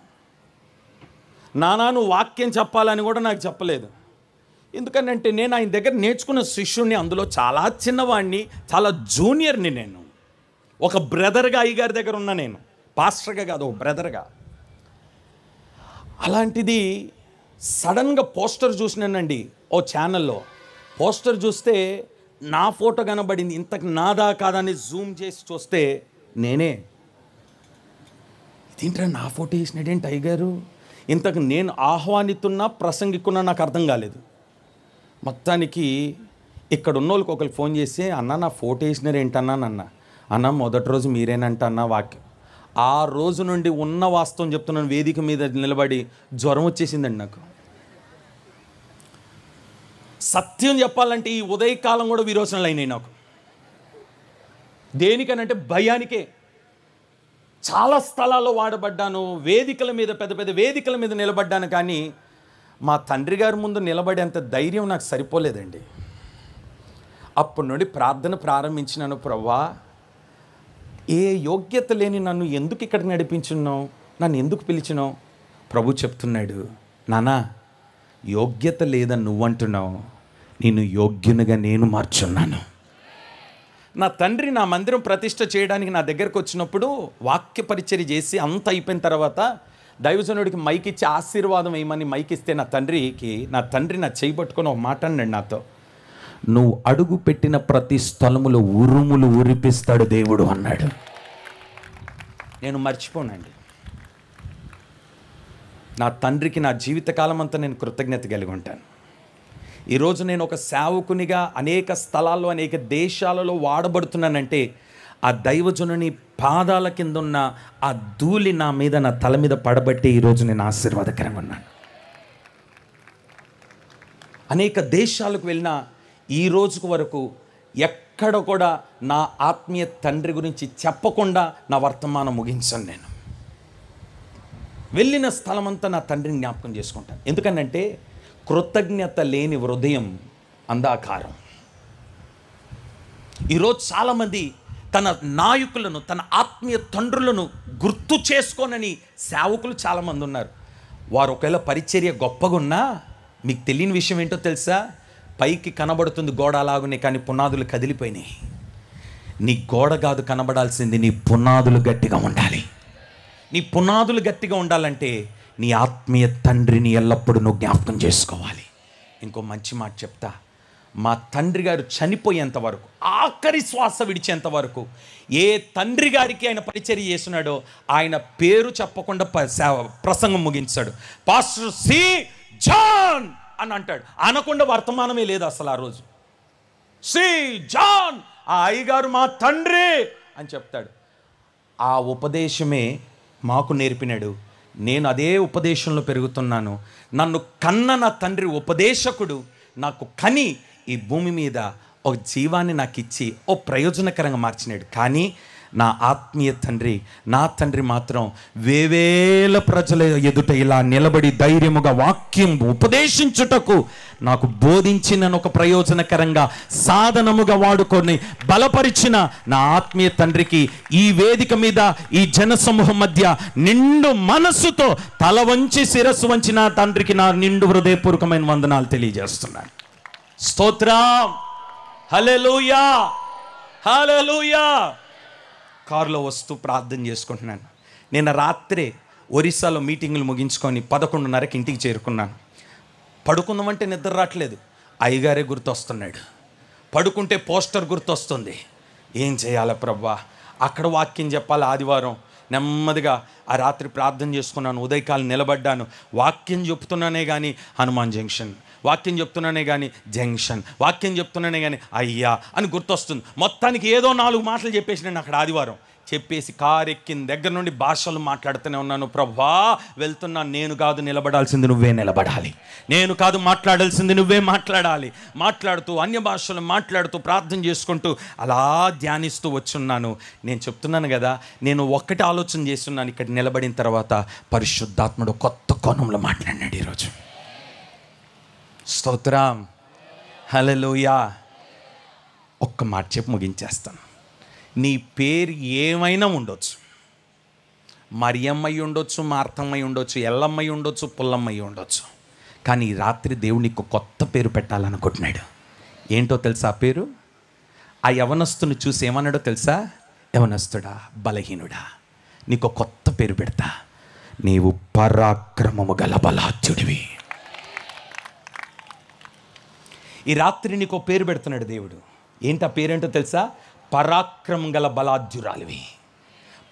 Speaker 3: నానా నువ్వు వాక్యం చెప్పాలని కూడా నాకు చెప్పలేదు. ఎందుకంటే నేను ఆయన దగ్గర నేర్చుకున్న శిష్యుడిని, అందులో చాలా చిన్నవాడిని, చాలా జూనియర్ని. నేను ఒక బ్రదర్గా అయ్యగారి దగ్గర ఉన్నా, నేను పాస్టర్గా కాదు, ఒక బ్రదర్గా. అలాంటిది సడన్గా పోస్టర్ చూసినానండి ఓ ఛానల్లో. పోస్టర్ చూస్తే నా ఫోటో కనబడింది. ఇంతకు నాదా కాదని జూమ్ చేసి చూస్తే నేనే. ఇదేంట్రా నా ఫోటో వేసినాడేంటి టైగరు? ఇంతకు నేను ఆహ్వానితున్నా ప్రసంగికున్నా నాకు అర్థం కాలేదు. మొత్తానికి ఇక్కడ ఉన్న వాళ్ళకి ఒకరికి ఫోన్ చేసి, అన్న నా ఫోటో వేసినారు ఏంటన్నా అన్న. అన్న మొదటి రోజు మీరేనంట అన్న వాక్యం. ఆ రోజు నుండి ఉన్న వాస్తవం చెప్తున్నాను, వేదిక మీద నిలబడి జ్వరం వచ్చేసిందండి నాకు. సత్యం చెప్పాలంటే ఈ ఉదయకాలం కూడా విరోచనలు అయినాయి నాకు. దేనికనంటే భయానికే. చాలా స్థలాల్లో వాడబడ్డాను, వేదికల మీద, పెద్ద పెద్ద వేదికల మీద నిలబడ్డాను. కానీ మా తండ్రి గారి ముందు నిలబడేంత ధైర్యం నాకు సరిపోలేదండి. అప్పటి నుండి ప్రార్థన ప్రారంభించినాను. ప్రభువా, ఏ యోగ్యత లేని నన్ను ఎందుకు ఇక్కడికి నడిపించున్నావు, నన్ను ఎందుకు పిలిచినావు? ప్రభు చెప్తున్నాడు, నానా యోగ్యత లేదని నువ్వంటున్నావు, నేను యోగ్యునిగా నేను మార్చున్నాను. నా తండ్రి నా మందిరం ప్రతిష్ఠ చేయడానికి నా దగ్గరకు వచ్చినప్పుడు వాక్య పరిచర్య చేసి అంత అయిపోయిన తర్వాత దైవజనుడికి మైక్ ఇచ్చి ఆశీర్వాదం వేయమని మైక్ ఇస్తే నా తండ్రి నా చేయి పట్టుకొని ఒక మాట అన్నాడు నాతో, నువ్వు అడుగు పెట్టిన ప్రతి స్థలములో ఉరుములు ఉరిపిస్తాడు దేవుడు అన్నాడు. నేను మర్చిపోనండి. నా తండ్రికి నా జీవితకాలం అంతా నేను కృతజ్ఞత కలిగి ఉంటాను. ఈరోజు నేను ఒక సేవకునిగా అనేక స్థలాల్లో అనేక దేశాలలో వాడబడుతున్నానంటే ఆ దైవజనుని పాదాల కింద ఉన్న ఆ ధూళి నా మీద, నా తల మీద పడబట్టి ఈరోజు నేను ఆశీర్వాదకరంగా ఉన్నాను. అనేక దేశాలకు వెళ్ళిన ఈ రోజుకు వరకు ఎక్కడ కూడా నా ఆత్మీయ తండ్రి గురించి చెప్పకుండా నా వర్తమానం ముగించాను. నేను వెళ్ళిన స్థలమంతా నా తండ్రిని జ్ఞాపకం చేసుకుంటాను. ఎందుకనంటే కృతజ్ఞత లేని హృదయం అంధకారం. ఈరోజు చాలామంది తన నాయకులను, తన ఆత్మీయ తండ్రులను గుర్తు చేసుకోనని సేవకులు చాలామంది ఉన్నారు. వారు ఒకవేళ పరిచర్య గొప్పగా ఉన్నా మీకు తెలియని విషయం ఏంటో తెలుసా? పైకి కనబడుతుంది గోడ అలాగునే, కానీ పునాదులు కదిలిపోయినాయి. నీ గోడ కాదు కనబడాల్సింది, నీ పునాదులు గట్టిగా ఉండాలి. నీ పునాదులు గట్టిగా ఉండాలంటే నీ ఆత్మీయ తండ్రిని ఎల్లప్పుడూ నువ్వు జ్ఞాపకం చేసుకోవాలి. ఇంకో మంచి మాట చెప్తా, మా తండ్రి గారు చనిపోయేంత వరకు, ఆఖరి శ్వాస విడిచేంత వరకు ఏ తండ్రి గారికి ఆయన పరిచర్య చేస్తున్నాడో ఆయన పేరు చెప్పకుండా ప్రసంగం ముగించాడు. పాస్టర్ సి జాన్ అని అంటాడు, అనకుండా వర్తమానమే లేదు అసలు. ఆ రోజు సి జాన్, ఆ అయ్యగారు మా తండ్రి అని చెప్తాడు. ఆ ఉపదేశమే మాకు నేర్పినాడు. నేను అదే ఉపదేశంలో పెరుగుతున్నాను. నన్ను కన్న నా తండ్రి ఉపదేశకుడు నాకు కని ఈ భూమి మీద ఒక జీవాన్ని నాకు ఇచ్చి ఓ ప్రయోజనకరంగా మార్చినాడు. కానీ నా ఆత్మీయ తండ్రి, నా తండ్రి మాత్రం వేవేల ప్రజల ఎదుట ఇలా నిలబడి ధైర్యముగా వాక్యం ఉపదేశించుటకు నాకు బోధించిన ఒక ప్రయోజనకరంగా సాధనముగా వాడుకొని బలపరిచిన నా ఆత్మీయ తండ్రికి ఈ వేదిక మీద ఈ జనసమూహం మధ్య నిండు మనస్సుతో తల వంచి శిరస్సు వంచి నా తండ్రికి నా నిండు హృదయపూర్వకమైన వందనాలు తెలియజేస్తున్నాను. స్తోత్రం, హల్లెలూయా, హల్లెలూయా. కారులో వస్తూ ప్రార్థన చేసుకుంటున్నాను. నిన్న రాత్రే ఒరిస్సాలో మీటింగులు ముగించుకొని 11:30కి ఇంటికి చేరుకున్నాను. పడుకుందామంటే నిద్ర రావట్లేదు. అయ్యగారే గుర్తొస్తున్నాడు. పడుకుంటే పోస్టర్ గుర్తొస్తుంది. ఏం చేయాలి ప్రభువా? అక్కడ వాక్యం చెప్పాలి ఆదివారం. నెమ్మదిగా ఆ రాత్రి ప్రార్థన చేసుకున్నాను. ఉదయకాలం నిలబడ్డాను. వాక్యం చెప్తున్నానే కానీ హనుమాన్ జంక్షన్, వాక్యం చెప్తున్నానే కానీ జంక్షన్, వాక్యం చెప్తున్నానే కానీ అయ్యా అని గుర్తొస్తుంది. మొత్తానికి ఏదో 4 మాటలు చెప్పేసి నేను అక్కడ ఆదివారం చెప్పేసి కారు ఎక్కిన దగ్గర నుండి భాషలు మాట్లాడుతూనే ఉన్నాను. ప్రభువా వెళ్తున్నాను, నేను కాదు నిలబడాల్సింది నువ్వే నిలబడాలి, నేను కాదు మాట్లాడాల్సింది నువ్వే మాట్లాడాలి. మాట్లాడుతూ అన్య భాషలు మాట్లాడుతూ ప్రార్థన చేసుకుంటూ అలా ధ్యానిస్తూ వచ్చున్నాను. నేను చెప్తున్నాను కదా, నేను ఒక్కటి ఆలోచన చేస్తున్నాను. ఇక్కడ నిలబడిన తర్వాత పరిశుద్ధాత్ముడు కొత్త కోణంలో మాట్లాడినాడు ఈరోజు. స్తోత్రం, హల్లెలూయా. ఒక్క మాట చెప్పి ముగించేస్తాను. నీ పేరు ఏమైనా ఉండొచ్చు, మరియమ్మయ్య ఉండొచ్చు, మార్తమ్మయ్య ఉండొచ్చు, ఎల్లమ్మయ్య ఉండొచ్చు, పుల్లమ్మయ్య ఉండొచ్చు. కానీ ఈ రాత్రి దేవుడు నీకు కొత్త పేరు పెట్టాలనుకుంటున్నాడు. ఏంటో తెలుసా? ఆ పేరు ఆ యవనస్తుని చూసి ఏమన్నాడో తెలుసా? యవనస్తుడా, బలహీనుడా, నీకు కొత్త పేరు పెడతా. నీవు పరాక్రమము గల బలాఢ్యుడివి.
Speaker 2: ఈ రాత్రి నీకు పేరు పెడుతున్నాడు దేవుడు. ఏంటి ఆ పేరేంటో తెలుసా? పరాక్రమం గల బలాఢ్యురాలివి,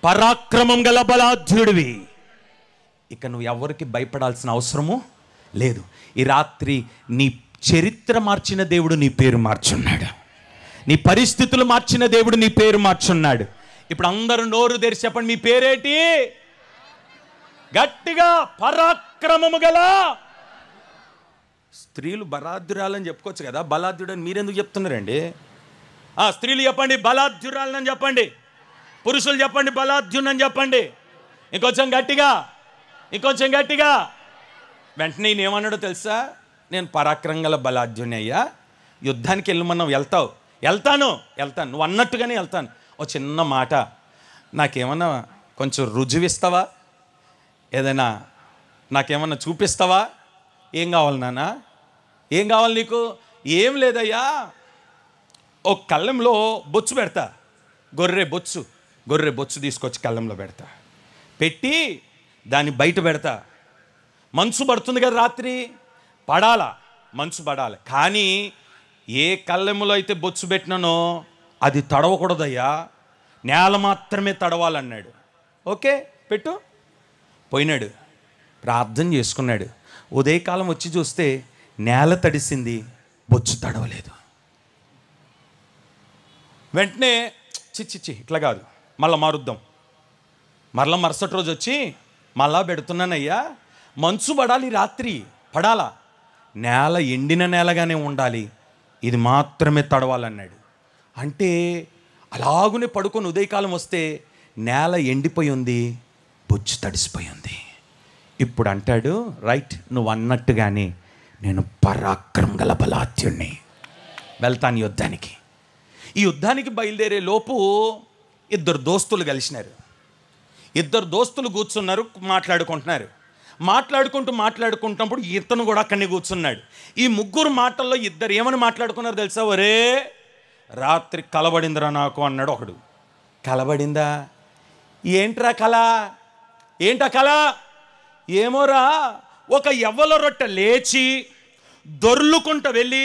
Speaker 2: పరాక్రమం గల బలాఢ్యుడివి. ఇక నువ్వు ఎవరికి భయపడాల్సిన అవసరము లేదు. ఈ రాత్రి నీ చరిత్ర మార్చిన దేవుడు నీ పేరు మార్చున్నాడు. నీ పరిస్థితులు మార్చిన దేవుడు నీ పేరు మార్చున్నాడు. ఇప్పుడు అందరూ నోరు తెరిచి చెప్పండి, మీ పేరేటి? గట్టిగా, పరాక్రమము గల. స్త్రీలు బలాఢ్యురాలని చెప్పుకోవచ్చు కదా, బలాఢ్యుడని మీరెందుకు చెప్తున్నారండి? స్త్రీలు చెప్పండి బలాఢ్యురాలని చెప్పండి, పురుషులు చెప్పండి బలాఢ్యునని చెప్పండి. ఇంకొంచెం గట్టిగా, ఇంకొంచెం గట్టిగా. వెంటనే నేను ఏమన్నాడో తెలుసా? నేను పరాక్రమం గల బలాఢ్యుని అయ్యా, యుద్ధానికి వెళ్ళమన్నావు, వెళ్తావు? వెళ్తాను, నువ్వు అన్నట్టుగానే వెళ్తాను. ఓ చిన్న మాట, నాకేమన్నా కొంచెం రుజువిస్తావా? ఏదైనా నాకేమన్నా చూపిస్తావా? ఏం కావాలి నాన్న? ఏం కావాలి నీకు? ఏం లేదయ్యా, ఓ కళ్ళెంలో బొచ్చు పెడతా, గొర్రె బొచ్చు తీసుకొచ్చి కళ్ళెంలో పెడతా, పెట్టి దాన్ని బయట పెడతా. మంచు పడుతుంది కదా రాత్రి, మంచు పడాలి. కానీ ఏ కళ్ళెములో అయితే బొచ్చు పెట్టినానో అది తడవకూడదయ్యా, నేల మాత్రమే తడవాలన్నాడు. ఓకే పెట్టు. పోయినాడు, ప్రార్థన చేసుకున్నాడు. ఉదయకాలం వచ్చి చూస్తే నేల తడిసింది, బొచ్చు తడవలేదు. వెంటనే చిచ్చి ఇట్లా కాదు, మళ్ళీ మారుద్దాం. మరలా మరుసటి రోజు వచ్చి మళ్ళా పెడుతున్నానయ్యా, మంచు పడాలి, రాత్రి పడాలా, నేల ఎండిన నేలగానే ఉండాలి, ఇది మాత్రమే తడవాలన్నాడు. అంటే అలాగునే పడుకొని ఉదయకాలం వస్తే నేల ఎండిపోయి ఉంది, బొచ్చు తడిసిపోయి ఉంది. ఇప్పుడు అంటాడు, రైట్, నువ్వు అన్నట్టుగానే నేను పరాక్రమం గల బలాఢ్యుణ్ణి, వెళ్తాను యుద్ధానికి. ఈ యుద్ధానికి బయలుదేరే లోపు ఇద్దరు దోస్తులు కలిసినారు. ఇద్దరు దోస్తులు కూర్చున్నారు, మాట్లాడుకుంటున్నప్పుడు ఇతను కూడా అక్కడనే కూర్చున్నాడు. ఈ ముగ్గురు మాటల్లో ఇద్దరు ఏమని మాట్లాడుకున్నారు తెలుసా? ఒరే రాత్రి కలబడిందిరా నాకు అన్నాడు ఒకడు. కలబడిందా? ఏంట్రా కళ? ఏంటా కళ? ఏమోరా, ఒక యవ్వల రొట్టె లేచి దొర్లుకుంటూ వెళ్ళి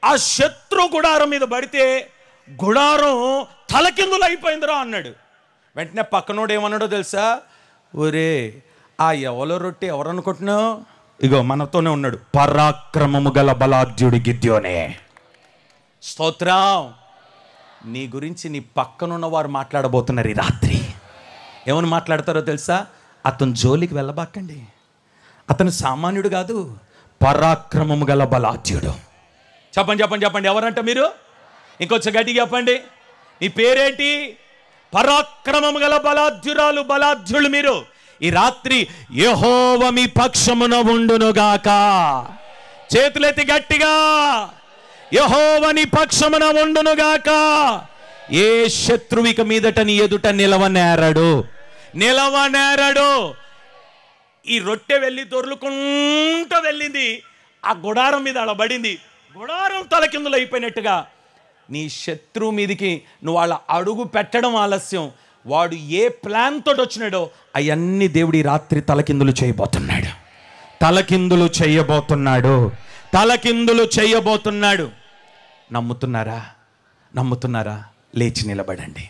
Speaker 2: ఆ శత్రు గుడారం మీద పడితే గుడారం తలకిందులు అయిపోయిందిరా అన్నాడు. వెంటనే పక్కనోడు ఏమన్నాడో తెలుసా? ఒరే ఆ యవ్వల రొట్టె ఎవరు అనుకుంటున్నావు? ఇగో మనతోనే ఉన్నాడు, పరాక్రమము గల బలాఢ్యుడి గిద్యోనే. స్తోత్రం. నీ గురించి నీ పక్కనున్న వారు మాట్లాడబోతున్నారు ఈ రాత్రి. ఏమని మాట్లాడతారో తెలుసా? అతను జోలికి వెళ్ళబాకండి, అతను సామాన్యుడు కాదు, పరాక్రమము గల బలాఢ్యుడు. చెప్పండి ఎవరంట మీరు? ఇంకొంచెం గట్టిగా చెప్పండి, మీ పేరేంటి? పరాక్రమము గల బలాఢ్యురాలు, బలాఢ్యులు మీరు. ఈ రాత్రి యెహోవా మీ పక్షమున ఉండునుగాక. చేతులెత్తి గట్టిగా, యెహోవా నీ పక్షమున ఉండునుగాక. ఏ శత్రువిక మీదట నీ ఎదుట నిలవనేరడు. ఈ రొట్టె వెళ్ళి దొర్లుకుంటూ వెళ్ళింది, ఆ గుడారం మీద అడబడింది, గుడారం తలకిందులు అయిపోయినట్టుగా నీ శత్రువు మీదికి నువ్వు వాళ్ళ అడుగు పెట్టడం ఆలస్యం. వాడు ఏ ప్లాన్ తోటి వచ్చినాడో అవన్నీ దేవుడి రాత్రి తలకిందులు చేయబోతున్నాడు. నమ్ముతున్నారా? లేచి నిలబడండి.